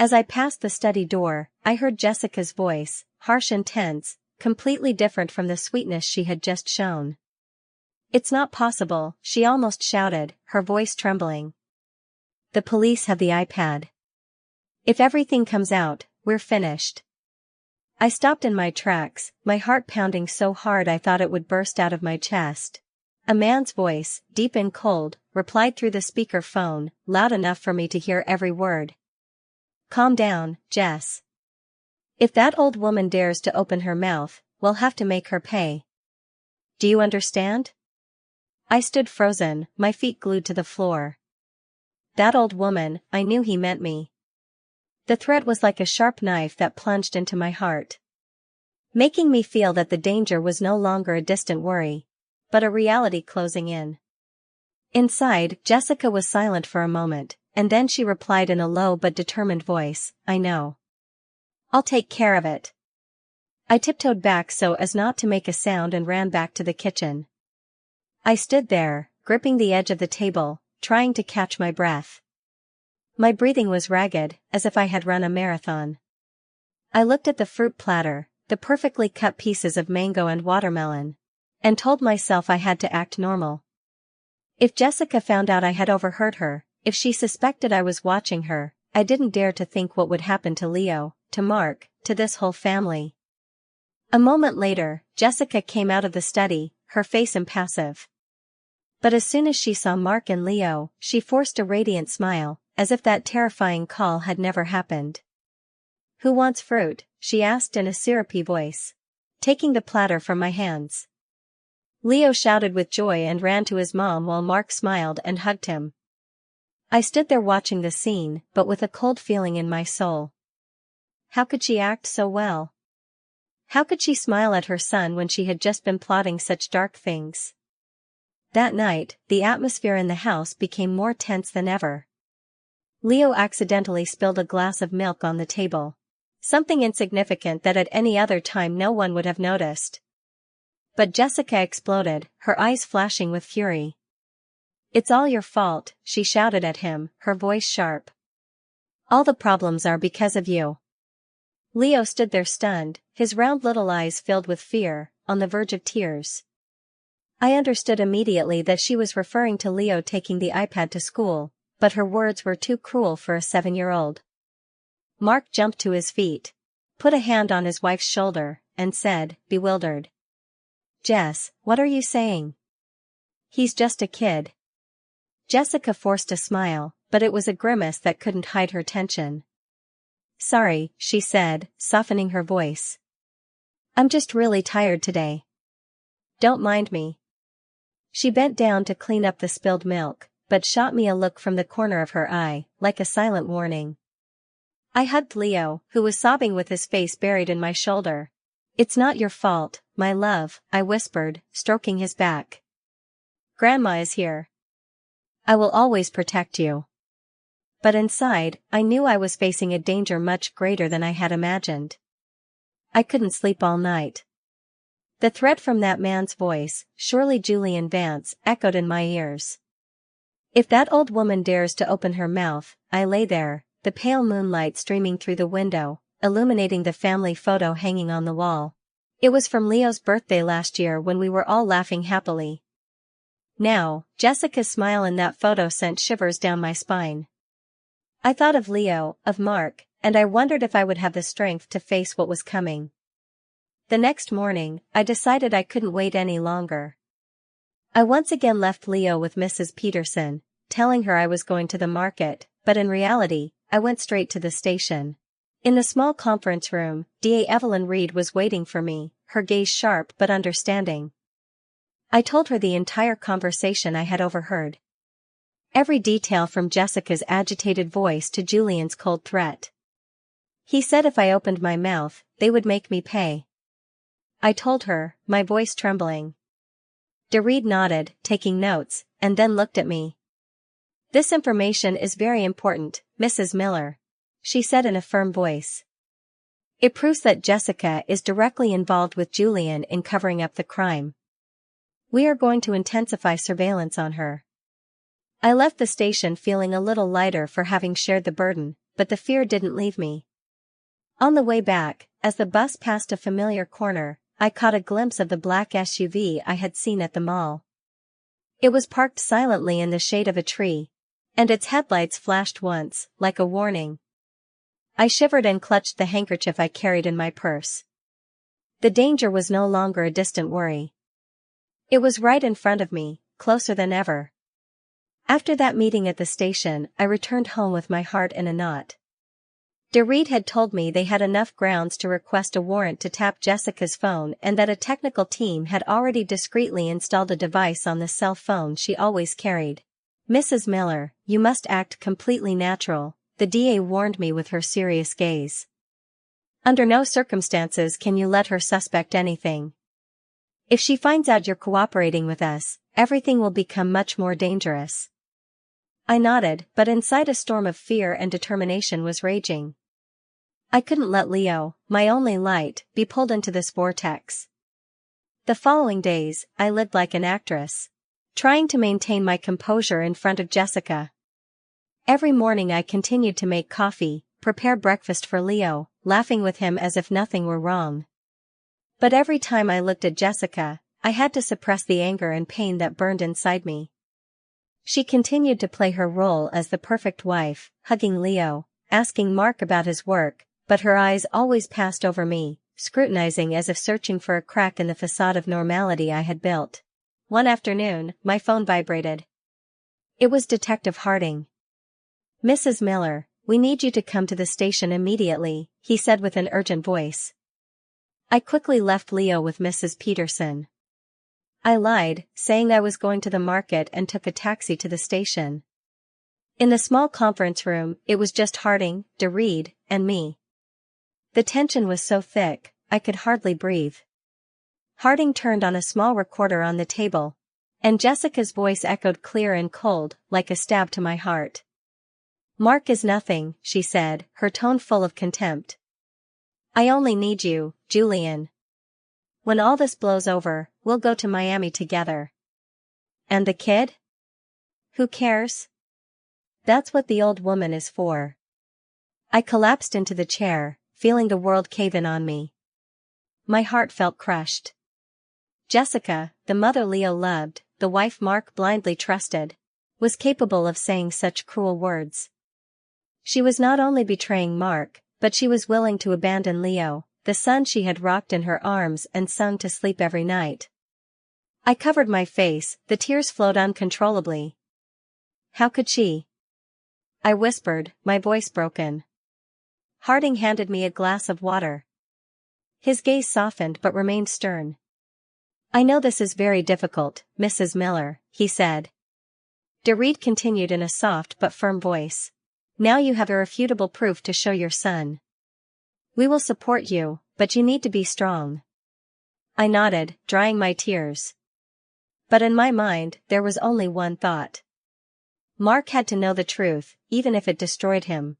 As I passed the study door, I heard Jessica's voice, harsh and tense, completely different from the sweetness she had just shown. "It's not possible," she almost shouted, her voice trembling. "The police have the iPad. If everything comes out, we're finished." I stopped in my tracks, my heart pounding so hard I thought it would burst out of my chest. A man's voice, deep and cold, replied through the speaker phone, loud enough for me to hear every word. "Calm down, Jess. If that old woman dares to open her mouth, we'll have to make her pay. Do you understand?" I stood frozen, my feet glued to the floor. That old woman, I knew he meant me. The threat was like a sharp knife that plunged into my heart, making me feel that the danger was no longer a distant worry, but a reality closing in. Inside, Jessica was silent for a moment, and then she replied in a low but determined voice, "I know. I'll take care of it." I tiptoed back so as not to make a sound and ran back to the kitchen. I stood there, gripping the edge of the table, trying to catch my breath. My breathing was ragged, as if I had run a marathon. I looked at the fruit platter, the perfectly cut pieces of mango and watermelon, and told myself I had to act normal. If Jessica found out I had overheard her, if she suspected I was watching her, I didn't dare to think what would happen to Leo, to Mark, to this whole family. A moment later, Jessica came out of the study, her face impassive. But as soon as she saw Mark and Leo, she forced a radiant smile, as if that terrifying call had never happened. "Who wants fruit?" she asked in a syrupy voice, taking the platter from my hands. Leo shouted with joy and ran to his mom while Mark smiled and hugged him. I stood there watching the scene, but with a cold feeling in my soul. How could she act so well? How could she smile at her son when she had just been plotting such dark things? That night, the atmosphere in the house became more tense than ever. Leo accidentally spilled a glass of milk on the table. Something insignificant that at any other time no one would have noticed. But Jessica exploded, her eyes flashing with fury. "It's all your fault," she shouted at him, her voice sharp. "All the problems are because of you." Leo stood there stunned, his round little eyes filled with fear, on the verge of tears. I understood immediately that she was referring to Leo taking the iPad to school, but her words were too cruel for a 7-year-old. Mark jumped to his feet, put a hand on his wife's shoulder, and said, bewildered, "Jess, what are you saying? He's just a kid." Jessica forced a smile, but it was a grimace that couldn't hide her tension. "Sorry," she said, softening her voice. "I'm just really tired today. Don't mind me." She bent down to clean up the spilled milk, but shot me a look from the corner of her eye, like a silent warning. I hugged Leo, who was sobbing with his face buried in my shoulder. "It's not your fault, my love," I whispered, stroking his back. "Grandma is here. I will always protect you." But inside, I knew I was facing a danger much greater than I had imagined. I couldn't sleep all night. The threat from that man's voice, surely Julian Vance, echoed in my ears. If that old woman dares to open her mouth, I lay there, the pale moonlight streaming through the window, illuminating the family photo hanging on the wall. It was from Leo's birthday last year when we were all laughing happily. Now, Jessica's smile in that photo sent shivers down my spine. I thought of Leo, of Mark, and I wondered if I would have the strength to face what was coming. The next morning, I decided I couldn't wait any longer. I once again left Leo with Mrs. Peterson, telling her I was going to the market, but in reality, I went straight to the station. In the small conference room, DA Evelyn Reed was waiting for me, her gaze sharp but understanding. I told her the entire conversation I had overheard. Every detail from Jessica's agitated voice to Julian's cold threat. He said if I opened my mouth, they would make me pay. I told her, my voice trembling. Reed nodded, taking notes, and then looked at me. "This information is very important, Mrs. Miller," she said in a firm voice. "It proves that Jessica is directly involved with Julian in covering up the crime. We are going to intensify surveillance on her." I left the station feeling a little lighter for having shared the burden, but the fear didn't leave me. On the way back, as the bus passed a familiar corner, I caught a glimpse of the black SUV I had seen at the mall. It was parked silently in the shade of a tree, and its headlights flashed once, like a warning. I shivered and clutched the handkerchief I carried in my purse. The danger was no longer a distant worry. It was right in front of me, closer than ever. After that meeting at the station, I returned home with my heart in a knot. Reed had told me they had enough grounds to request a warrant to tap Jessica's phone and that a technical team had already discreetly installed a device on the cell phone she always carried. "Mrs. Miller, you must act completely natural," the DA warned me with her serious gaze. "Under no circumstances can you let her suspect anything. If she finds out you're cooperating with us, everything will become much more dangerous." I nodded, but inside a storm of fear and determination was raging. I couldn't let Leo, my only light, be pulled into this vortex. The following days, I lived like an actress, trying to maintain my composure in front of Jessica. Every morning I continued to make coffee, prepare breakfast for Leo, laughing with him as if nothing were wrong. But every time I looked at Jessica, I had to suppress the anger and pain that burned inside me. She continued to play her role as the perfect wife, hugging Leo, asking Mark about his work, but her eyes always passed over me, scrutinizing as if searching for a crack in the facade of normality I had built. One afternoon, my phone vibrated. It was Detective Harding. "Mrs. Miller, we need you to come to the station immediately," he said with an urgent voice. I quickly left Leo with Mrs. Peterson. I lied, saying I was going to the market and took a taxi to the station. In the small conference room, it was just Harding, DeReed, and me. The tension was so thick, I could hardly breathe. Harding turned on a small recorder on the table, and Jessica's voice echoed clear and cold, like a stab to my heart. "Mark is nothing," she said, her tone full of contempt. "I only need you, Julian. When all this blows over, we'll go to Miami together." "And the kid? Who cares? That's what the old woman is for." I collapsed into the chair, feeling the world cave in on me. My heart felt crushed. Jessica, the mother Leo loved, the wife Mark blindly trusted, was capable of saying such cruel words. She was not only betraying Mark, but she was willing to abandon Leo, the son she had rocked in her arms and sung to sleep every night. I covered my face, the tears flowed uncontrollably. "How could she?" I whispered, my voice broken. Harding handed me a glass of water. His gaze softened but remained stern. "I know this is very difficult, Mrs. Miller," he said. DeReed continued in a soft but firm voice. "Now you have irrefutable proof to show your son. We will support you, but you need to be strong." I nodded, drying my tears. But in my mind, there was only one thought. Mark had to know the truth, even if it destroyed him.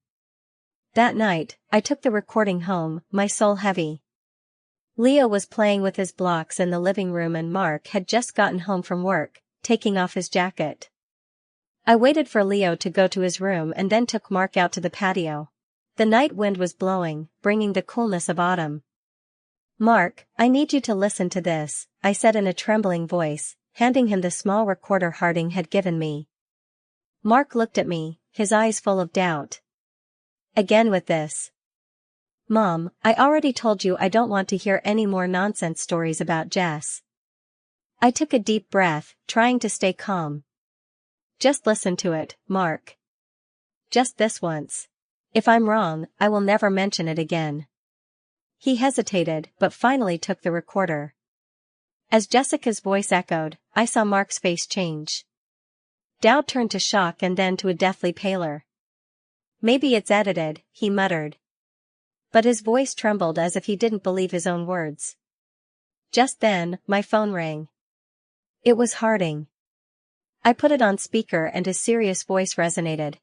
That night, I took the recording home, my soul heavy. Leo was playing with his blocks in the living room and Mark had just gotten home from work, taking off his jacket. I waited for Leo to go to his room and then took Mark out to the patio. The night wind was blowing, bringing the coolness of autumn. "Mark, I need you to listen to this," I said in a trembling voice, handing him the small recorder Harding had given me. Mark looked at me, his eyes full of doubt. "Again with this?" "Mom, I already told you I don't want to hear any more nonsense stories about Jess." I took a deep breath, trying to stay calm. "Just listen to it, Mark. Just this once. If I'm wrong, I will never mention it again." He hesitated, but finally took the recorder. As Jessica's voice echoed, I saw Mark's face change. Doubt turned to shock and then to a deathly pallor. "Maybe it's edited," he muttered. But his voice trembled as if he didn't believe his own words. Just then, my phone rang. It was Harding. I put it on speaker and his serious voice resonated.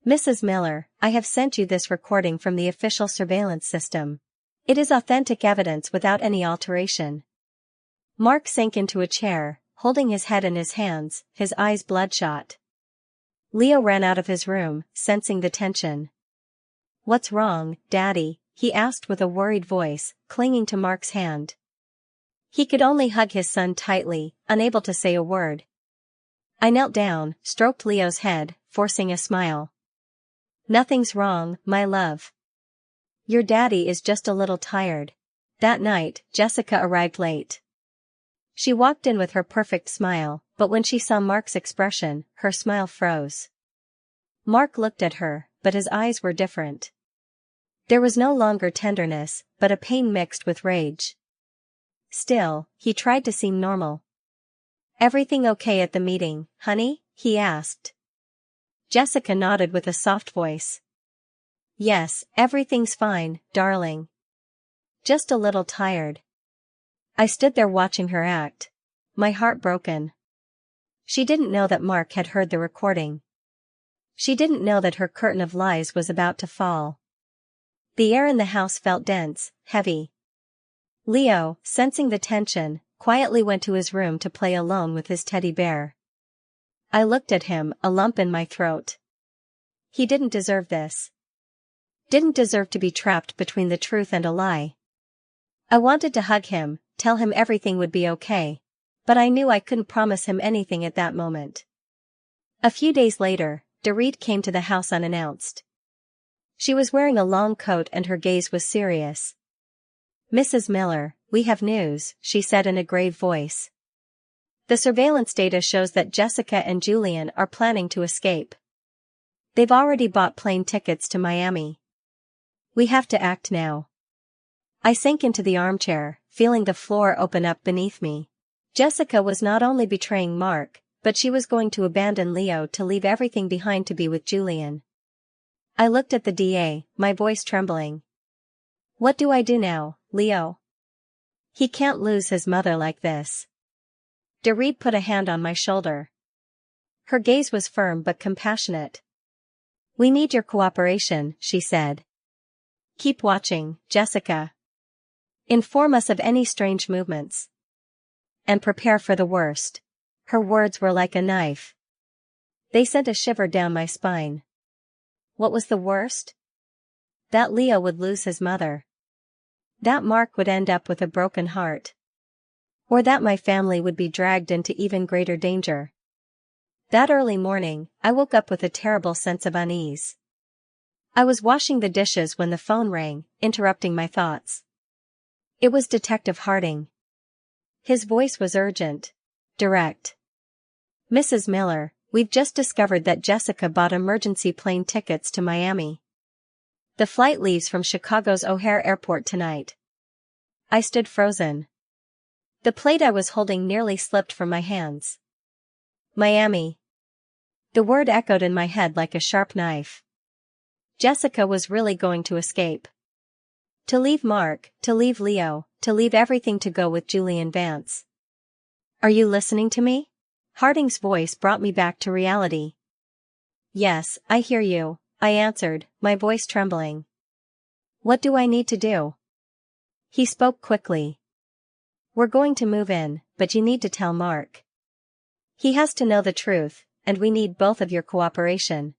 "Mrs. Miller, I have sent you this recording from the official surveillance system. It is authentic evidence without any alteration." Mark sank into a chair, holding his head in his hands, his eyes bloodshot. Leo ran out of his room, sensing the tension. "What's wrong, Daddy?" he asked with a worried voice, clinging to Mark's hand. He could only hug his son tightly, unable to say a word. I knelt down, stroked Leo's head, forcing a smile. "Nothing's wrong, my love. Your daddy is just a little tired." That night, Jessica arrived late. She walked in with her perfect smile, but when she saw Mark's expression, her smile froze. Mark looked at her, but his eyes were different. There was no longer tenderness, but a pain mixed with rage. Still, he tried to seem normal. "Everything okay at the meeting, honey?" he asked. Jessica nodded with a soft voice. "Yes, everything's fine, darling. Just a little tired." I stood there watching her act, my heart broken. She didn't know that Mark had heard the recording. She didn't know that her curtain of lies was about to fall. The air in the house felt dense, heavy. Leo, sensing the tension, quietly went to his room to play alone with his teddy bear. I looked at him, a lump in my throat. He didn't deserve this. Didn't deserve to be trapped between the truth and a lie. I wanted to hug him, tell him everything would be okay. But I knew I couldn't promise him anything at that moment. A few days later, Dorit came to the house unannounced. She was wearing a long coat and her gaze was serious. "Mrs. Miller, we have news," she said in a grave voice. "The surveillance data shows that Jessica and Julian are planning to escape. They've already bought plane tickets to Miami. We have to act now." I sank into the armchair, feeling the floor open up beneath me. Jessica was not only betraying Mark, but she was going to abandon Leo to leave everything behind to be with Julian. I looked at the DA, my voice trembling. "What do I do now, Leo? He can't lose his mother like this." Dorit put a hand on my shoulder. Her gaze was firm but compassionate. "We need your cooperation," she said. "Keep watching, Jessica. Inform us of any strange movements. And prepare for the worst." Her words were like a knife. They sent a shiver down my spine. What was the worst? That Leo would lose his mother. That Mark would end up with a broken heart. Or that my family would be dragged into even greater danger. That early morning, I woke up with a terrible sense of unease. I was washing the dishes when the phone rang, interrupting my thoughts. It was Detective Harding. His voice was urgent, direct. "Mrs. Miller, we've just discovered that Jessica bought emergency plane tickets to Miami. The flight leaves from Chicago's O'Hare Airport tonight." I stood frozen. The plate I was holding nearly slipped from my hands. Miami. The word echoed in my head like a sharp knife. Jessica was really going to escape. To leave Mark, to leave Leo, to leave everything to go with Julian Vance. "Are you listening to me?" Harding's voice brought me back to reality. "Yes, I hear you," I answered, my voice trembling. "What do I need to do?" He spoke quickly. "We're going to move in, but you need to tell Mark. He has to know the truth, and we need both of your cooperation."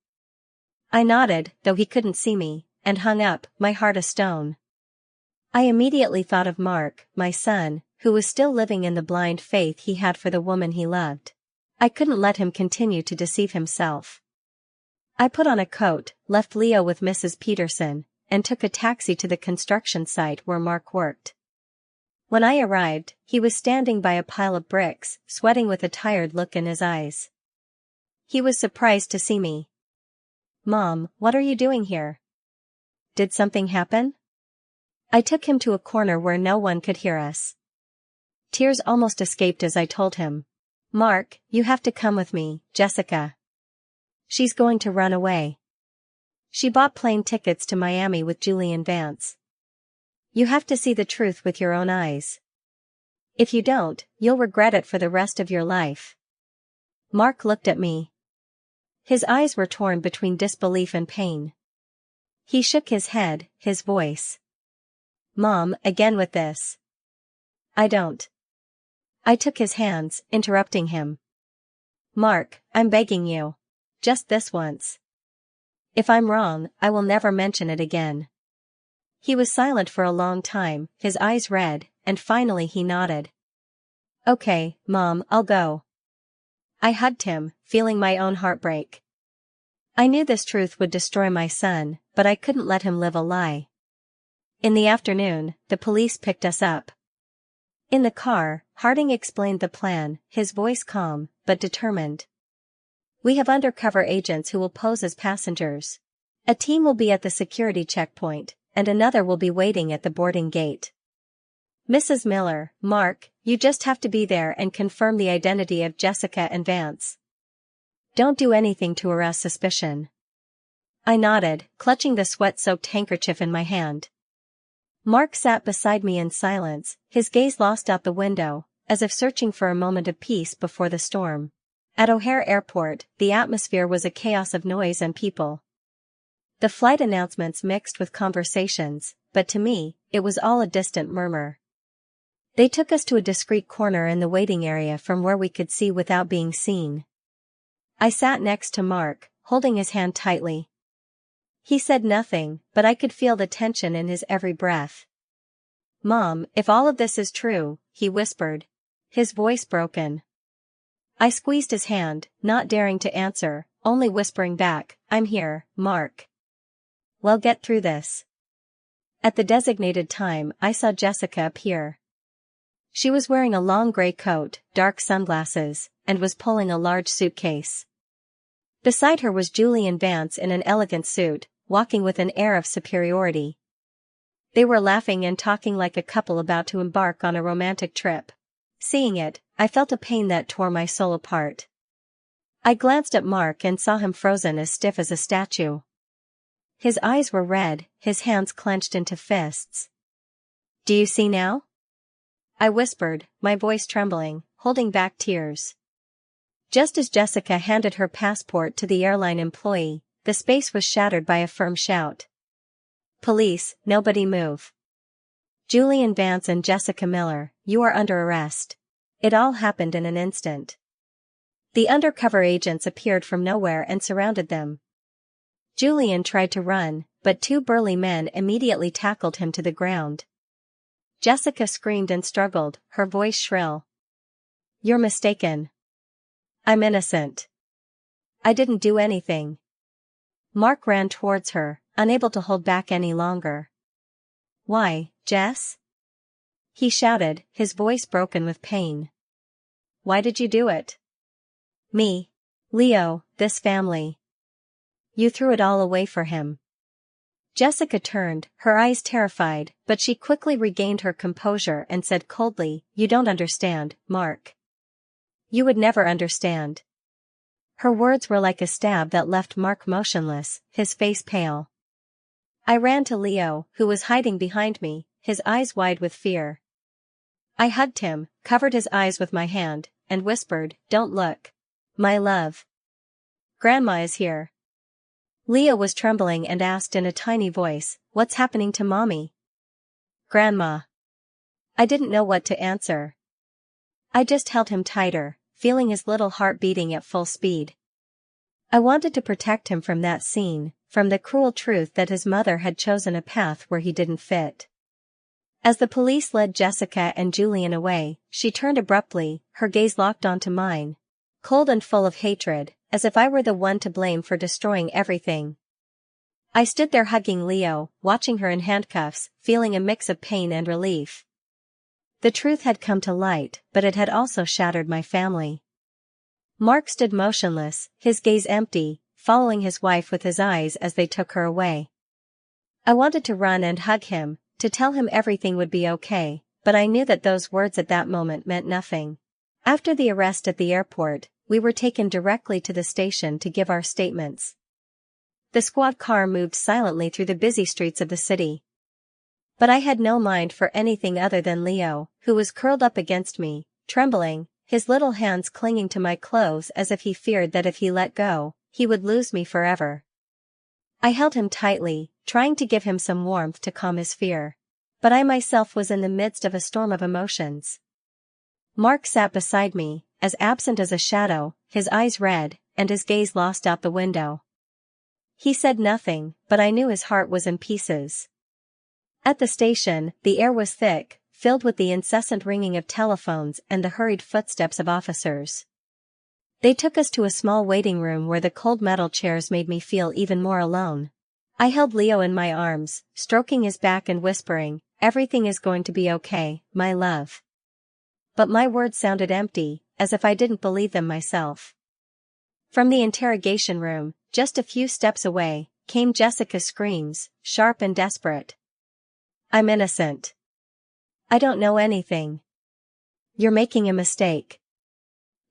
I nodded, though he couldn't see me, and hung up, my heart a stone. I immediately thought of Mark, my son, who was still living in the blind faith he had for the woman he loved. I couldn't let him continue to deceive himself. I put on a coat, left Leo with Mrs. Peterson, and took a taxi to the construction site where Mark worked. When I arrived, he was standing by a pile of bricks, sweating with a tired look in his eyes. He was surprised to see me. "Mom, what are you doing here? Did something happen?" I took him to a corner where no one could hear us. Tears almost escaped as I told him. "Mark, you have to come with me, Jessica. She's going to run away. She bought plane tickets to Miami with Julian Vance. You have to see the truth with your own eyes. If you don't, you'll regret it for the rest of your life." Mark looked at me. His eyes were torn between disbelief and pain. He shook his head, his voice. "Mom, again with this." "I don't." I took his hands, interrupting him. "Mark, I'm begging you. Just this once. If I'm wrong, I will never mention it again." He was silent for a long time, his eyes red, and finally he nodded. "Okay, Mom, I'll go." I hugged him, feeling my own heart break. I knew this truth would destroy my son, but I couldn't let him live a lie. In the afternoon, the police picked us up. In the car, Harding explained the plan, his voice calm, but determined. "We have undercover agents who will pose as passengers. A team will be at the security checkpoint, and another will be waiting at the boarding gate. Mrs. Miller, Mark, you just have to be there and confirm the identity of Jessica and Vance. Don't do anything to arouse suspicion." I nodded, clutching the sweat-soaked handkerchief in my hand. Mark sat beside me in silence, his gaze lost out the window, as if searching for a moment of peace before the storm. At O'Hare Airport, the atmosphere was a chaos of noise and people. The flight announcements mixed with conversations, but to me, it was all a distant murmur. They took us to a discreet corner in the waiting area from where we could see without being seen. I sat next to Mark, holding his hand tightly. He said nothing, but I could feel the tension in his every breath. "Mom, if all of this is true," he whispered, his voice broken. I squeezed his hand, not daring to answer, only whispering back, "I'm here, Mark. Well, get through this." At the designated time, I saw Jessica appear. She was wearing a long gray coat, dark sunglasses, and was pulling a large suitcase. Beside her was Julian Vance in an elegant suit, walking with an air of superiority. They were laughing and talking like a couple about to embark on a romantic trip. Seeing it, I felt a pain that tore my soul apart. I glanced at Mark and saw him frozen as stiff as a statue. His eyes were red, his hands clenched into fists. "Do you see now?" I whispered, my voice trembling, holding back tears. Just as Jessica handed her passport to the airline employee, the space was shattered by a firm shout. "Police, nobody move. Julian Vance and Jessica Miller, you are under arrest." It all happened in an instant. The undercover agents appeared from nowhere and surrounded them. Julian tried to run, but two burly men immediately tackled him to the ground. Jessica screamed and struggled, her voice shrill. "You're mistaken. I'm innocent. I didn't do anything." Mark ran towards her, unable to hold back any longer. "Why, Jess?" he shouted, his voice broken with pain. "Why did you do it?" "Me. Leo, this family. You threw it all away for him." Jessica turned, her eyes terrified, but she quickly regained her composure and said coldly, "You don't understand, Mark. You would never understand." Her words were like a stab that left Mark motionless, his face pale. I ran to Leo, who was hiding behind me, his eyes wide with fear. I hugged him, covered his eyes with my hand, and whispered, "Don't look. My love. Grandma is here." Leo was trembling and asked in a tiny voice, "What's happening to Mommy?" "Grandma." I didn't know what to answer. I just held him tighter, feeling his little heart beating at full speed. I wanted to protect him from that scene, from the cruel truth that his mother had chosen a path where he didn't fit. As the police led Jessica and Julian away, she turned abruptly, her gaze locked onto mine, cold and full of hatred, as if I were the one to blame for destroying everything. I stood there hugging Leo, watching her in handcuffs, feeling a mix of pain and relief. The truth had come to light, but it had also shattered my family. Mark stood motionless, his gaze empty, following his wife with his eyes as they took her away. I wanted to run and hug him, to tell him everything would be okay, but I knew that those words at that moment meant nothing. After the arrest at the airport, we were taken directly to the station to give our statements. The squad car moved silently through the busy streets of the city. But I had no mind for anything other than Leo, who was curled up against me, trembling, his little hands clinging to my clothes as if he feared that if he let go, he would lose me forever. I held him tightly, trying to give him some warmth to calm his fear. But I myself was in the midst of a storm of emotions. Mark sat beside me, as absent as a shadow, his eyes red, and his gaze lost out the window. He said nothing, but I knew his heart was in pieces. At the station, the air was thick, filled with the incessant ringing of telephones and the hurried footsteps of officers. They took us to a small waiting room where the cold metal chairs made me feel even more alone. I held Leo in my arms, stroking his back and whispering, "Everything is going to be okay, my love." But my words sounded empty, as if I didn't believe them myself. From the interrogation room, just a few steps away, came Jessica's screams, sharp and desperate. "I'm innocent. I don't know anything. You're making a mistake."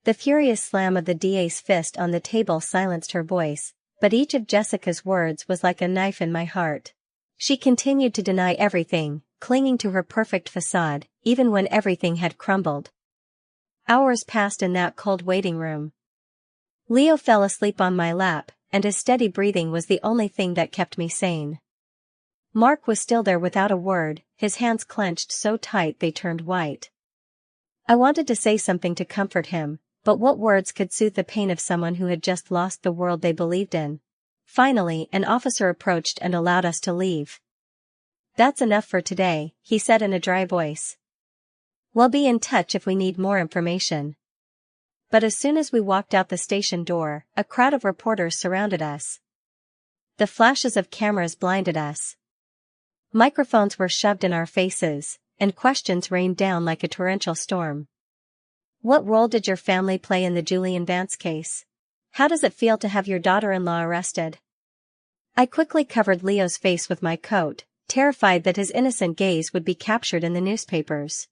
The furious slam of the DA's fist on the table silenced her voice, but each of Jessica's words was like a knife in my heart. She continued to deny everything, clinging to her perfect facade, even when everything had crumbled. Hours passed in that cold waiting room. Leo fell asleep on my lap, and his steady breathing was the only thing that kept me sane. Mark was still there without a word, his hands clenched so tight they turned white. I wanted to say something to comfort him, but what words could soothe the pain of someone who had just lost the world they believed in? Finally, an officer approached and allowed us to leave. "That's enough for today," he said in a dry voice. "We'll be in touch if we need more information." But as soon as we walked out the station door, a crowd of reporters surrounded us. The flashes of cameras blinded us. Microphones were shoved in our faces, and questions rained down like a torrential storm. "What role did your family play in the Julian Vance case? How does it feel to have your daughter-in-law arrested?" I quickly covered Leo's face with my coat, terrified that his innocent gaze would be captured in the newspapers.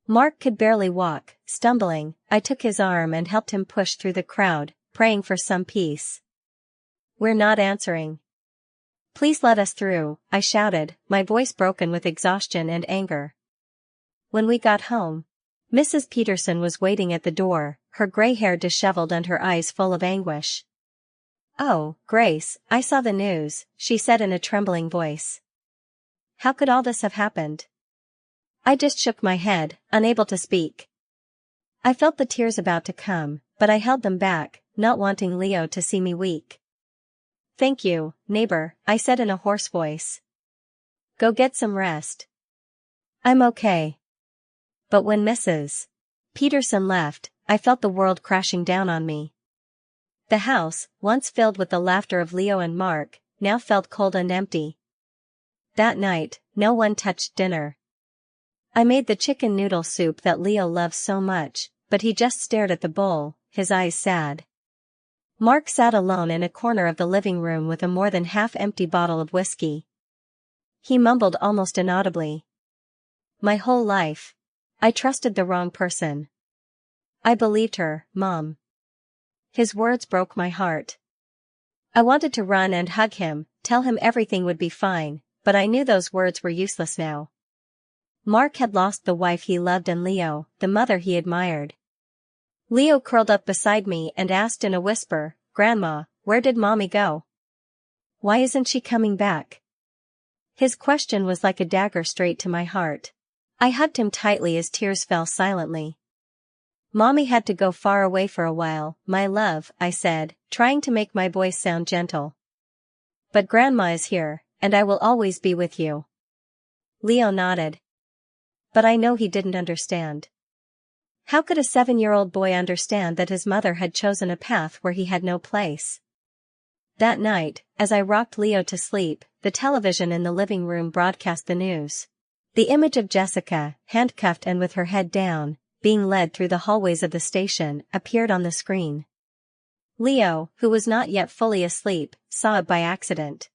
Mark could barely walk, stumbling. I took his arm and helped him push through the crowd, praying for some peace. "We're not answering. Please let us through," I shouted, my voice broken with exhaustion and anger. When we got home, Mrs. Peterson was waiting at the door, her gray hair disheveled and her eyes full of anguish. "Oh, Grace, I saw the news," she said in a trembling voice. "How could all this have happened?" I just shook my head, unable to speak. I felt the tears about to come, but I held them back, not wanting Leo to see me weak. "Thank you, neighbor," I said in a hoarse voice. "Go get some rest." "I'm okay." But when Mrs. Peterson left, I felt the world crashing down on me. The house, once filled with the laughter of Leo and Mark, now felt cold and empty. That night, no one touched dinner. I made the chicken noodle soup that Leo loves so much, but he just stared at the bowl, his eyes sad. Mark sat alone in a corner of the living room with a more than half-empty bottle of whiskey. He mumbled almost inaudibly. "My whole life, I trusted the wrong person. I believed her, Mom." His words broke my heart. I wanted to run and hug him, tell him everything would be fine, but I knew those words were useless now. Mark had lost the wife he loved and Leo, the mother he admired. Leo curled up beside me and asked in a whisper, "Grandma, where did Mommy go? Why isn't she coming back?" His question was like a dagger straight to my heart. I hugged him tightly as tears fell silently. "Mommy had to go far away for a while, my love," I said, trying to make my voice sound gentle. "But Grandma is here, and I will always be with you." Leo nodded. But I know he didn't understand. How could a 7-year-old boy understand that his mother had chosen a path where he had no place? That night, as I rocked Leo to sleep, the television in the living room broadcast the news. The image of Jessica, handcuffed and with her head down, being led through the hallways of the station, appeared on the screen. Leo, who was not yet fully asleep, saw it by accident.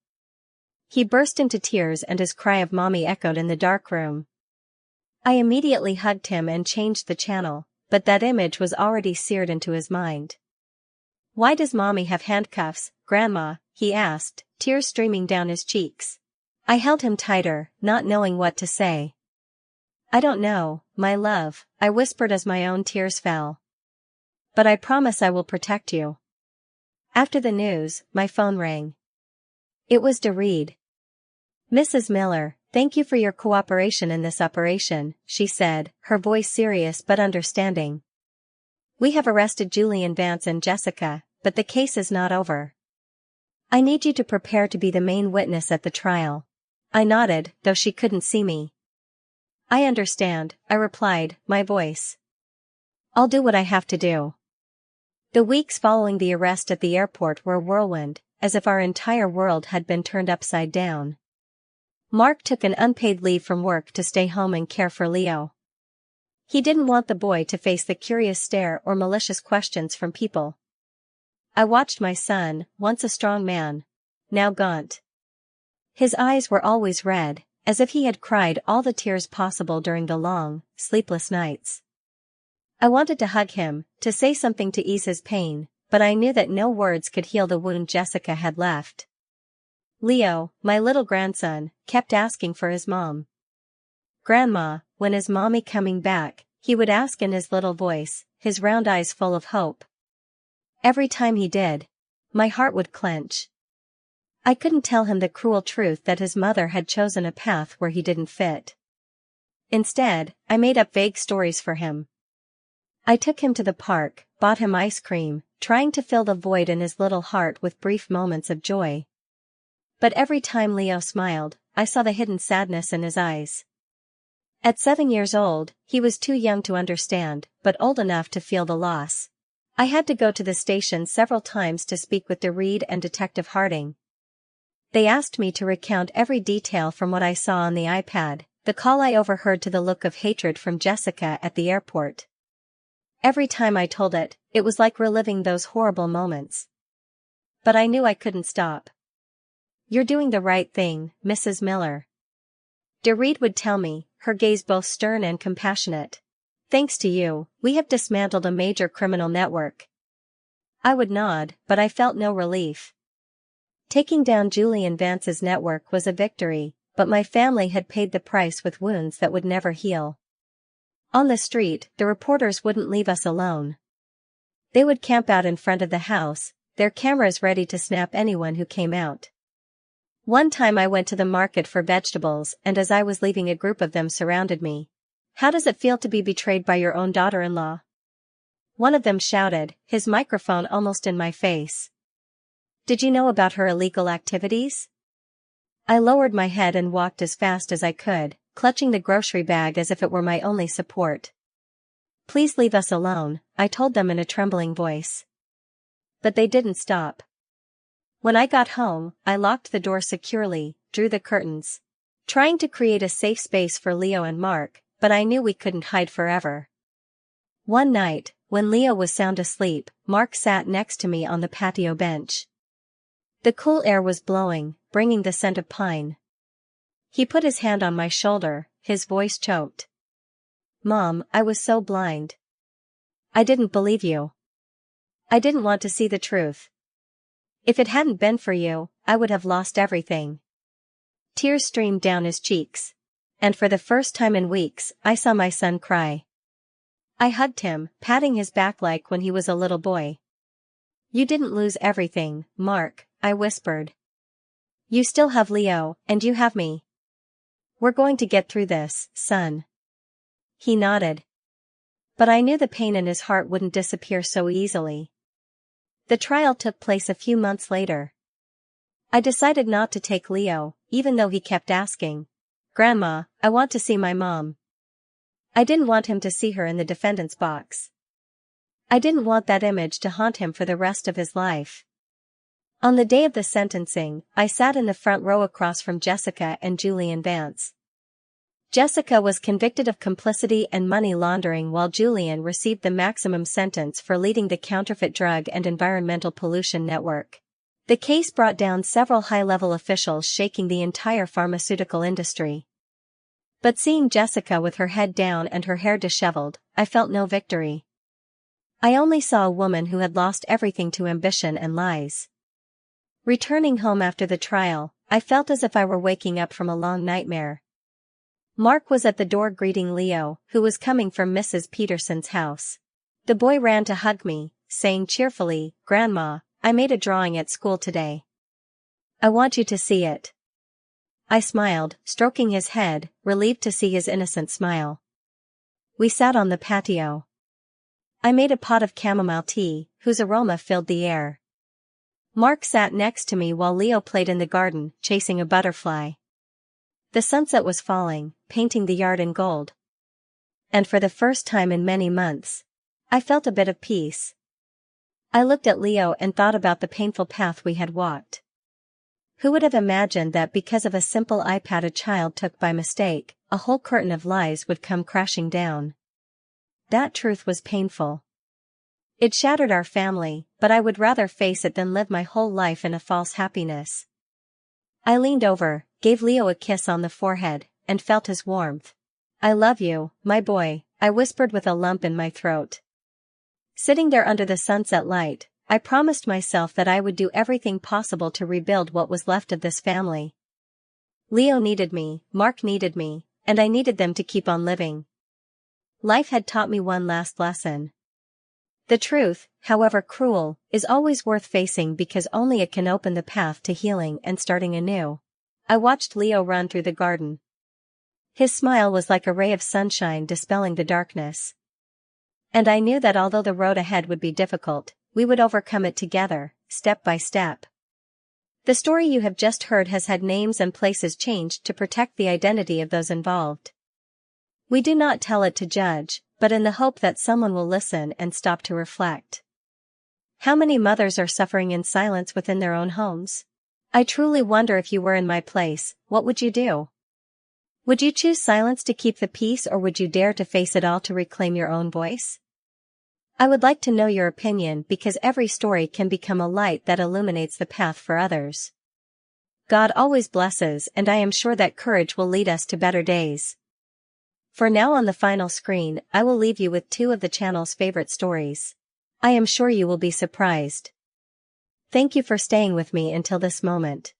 He burst into tears and his cry of "Mommy" echoed in the dark room. I immediately hugged him and changed the channel, but that image was already seared into his mind. "Why does Mommy have handcuffs, Grandma?" he asked, tears streaming down his cheeks. I held him tighter, not knowing what to say. "I don't know, my love," I whispered as my own tears fell. "But I promise I will protect you." After the news, my phone rang. It was to read. "Mrs. Miller, thank you for your cooperation in this operation," she said, her voice serious but understanding. "We have arrested Julian Vance and Jessica, but the case is not over. I need you to prepare to be the main witness at the trial." I nodded, though she couldn't see me. "I understand," I replied, my voice. "I'll do what I have to do." The weeks following the arrest at the airport were a whirlwind, as if our entire world had been turned upside down. Mark took an unpaid leave from work to stay home and care for Leo. He didn't want the boy to face the curious stare or malicious questions from people. I watched my son, once a strong man, now gaunt. His eyes were always red, as if he had cried all the tears possible during the long, sleepless nights. I wanted to hug him, to say something to ease his pain, but I knew that no words could heal the wound Jessica had left. Leo, my little grandson, kept asking for his mom. "Grandma, when is Mommy coming back?" he would ask in his little voice, his round eyes full of hope. Every time he did, my heart would clench. I couldn't tell him the cruel truth that his mother had chosen a path where he didn't fit. Instead, I made up vague stories for him. I took him to the park, bought him ice cream, trying to fill the void in his little heart with brief moments of joy. But every time Leo smiled, I saw the hidden sadness in his eyes. At 7 years old, he was too young to understand, but old enough to feel the loss. I had to go to the station several times to speak with DeReed and Detective Harding. They asked me to recount every detail from what I saw on the iPad, the call I overheard to the look of hatred from Jessica at the airport. Every time I told it, it was like reliving those horrible moments. But I knew I couldn't stop. "You're doing the right thing, Mrs. Miller," DeReed would tell me, her gaze both stern and compassionate. "Thanks to you, we have dismantled a major criminal network." I would nod, but I felt no relief. Taking down Julian Vance's network was a victory, but my family had paid the price with wounds that would never heal. On the street, the reporters wouldn't leave us alone. They would camp out in front of the house, their cameras ready to snap anyone who came out. One time I went to the market for vegetables, and as I was leaving, a group of them surrounded me. "How does it feel to be betrayed by your own daughter-in-law?" One of them shouted, his microphone almost in my face. "Did you know about her illegal activities?" I lowered my head and walked as fast as I could, clutching the grocery bag as if it were my only support. "Please leave us alone," I told them in a trembling voice. But they didn't stop. When I got home, I locked the door securely, drew the curtains, trying to create a safe space for Leo and Mark, but I knew we couldn't hide forever. One night, when Leo was sound asleep, Mark sat next to me on the patio bench. The cool air was blowing, bringing the scent of pine. He put his hand on my shoulder, his voice choked. "Mom, I was so blind. I didn't believe you. I didn't want to see the truth. If it hadn't been for you, I would have lost everything." Tears streamed down his cheeks. And for the first time in weeks, I saw my son cry. I hugged him, patting his back like when he was a little boy. "You didn't lose everything, Mark," I whispered. "You still have Leo, and you have me. We're going to get through this, son." He nodded. But I knew the pain in his heart wouldn't disappear so easily. The trial took place a few months later. I decided not to take Leo, even though he kept asking, "Grandma, I want to see my mom." I didn't want him to see her in the defendant's box. I didn't want that image to haunt him for the rest of his life. On the day of the sentencing, I sat in the front row across from Jessica and Julian Vance. Jessica was convicted of complicity and money laundering, while Julian received the maximum sentence for leading the counterfeit drug and environmental pollution network. The case brought down several high-level officials, shaking the entire pharmaceutical industry. But seeing Jessica with her head down and her hair disheveled, I felt no victory. I only saw a woman who had lost everything to ambition and lies. Returning home after the trial, I felt as if I were waking up from a long nightmare. Mark was at the door greeting Leo, who was coming from Mrs. Peterson's house. The boy ran to hug me, saying cheerfully, "Grandma, I made a drawing at school today. I want you to see it." I smiled, stroking his head, relieved to see his innocent smile. We sat on the patio. I made a pot of chamomile tea, whose aroma filled the air. Mark sat next to me while Leo played in the garden, chasing a butterfly. The sunset was falling, painting the yard in gold. And for the first time in many months, I felt a bit of peace. I looked at Leo and thought about the painful path we had walked. Who would have imagined that because of a simple iPad a child took by mistake, a whole curtain of lies would come crashing down? That truth was painful. It shattered our family, but I would rather face it than live my whole life in a false happiness. I leaned over, gave Leo a kiss on the forehead, and felt his warmth. "I love you, my boy," I whispered with a lump in my throat. Sitting there under the sunset light, I promised myself that I would do everything possible to rebuild what was left of this family. Leo needed me, Mark needed me, and I needed them to keep on living. Life had taught me one last lesson. The truth, however cruel, is always worth facing because only it can open the path to healing and starting anew. I watched Leo run through the garden. His smile was like a ray of sunshine dispelling the darkness. And I knew that although the road ahead would be difficult, we would overcome it together, step by step. The story you have just heard has had names and places changed to protect the identity of those involved. We do not tell it to judge, but in the hope that someone will listen and stop to reflect. How many mothers are suffering in silence within their own homes? I truly wonder, if you were in my place, what would you do? Would you choose silence to keep the peace, or would you dare to face it all to reclaim your own voice? I would like to know your opinion, because every story can become a light that illuminates the path for others. God always blesses, and I am sure that courage will lead us to better days. For now, on the final screen, I will leave you with 2 of the channel's favorite stories. I am sure you will be surprised. Thank you for staying with me until this moment.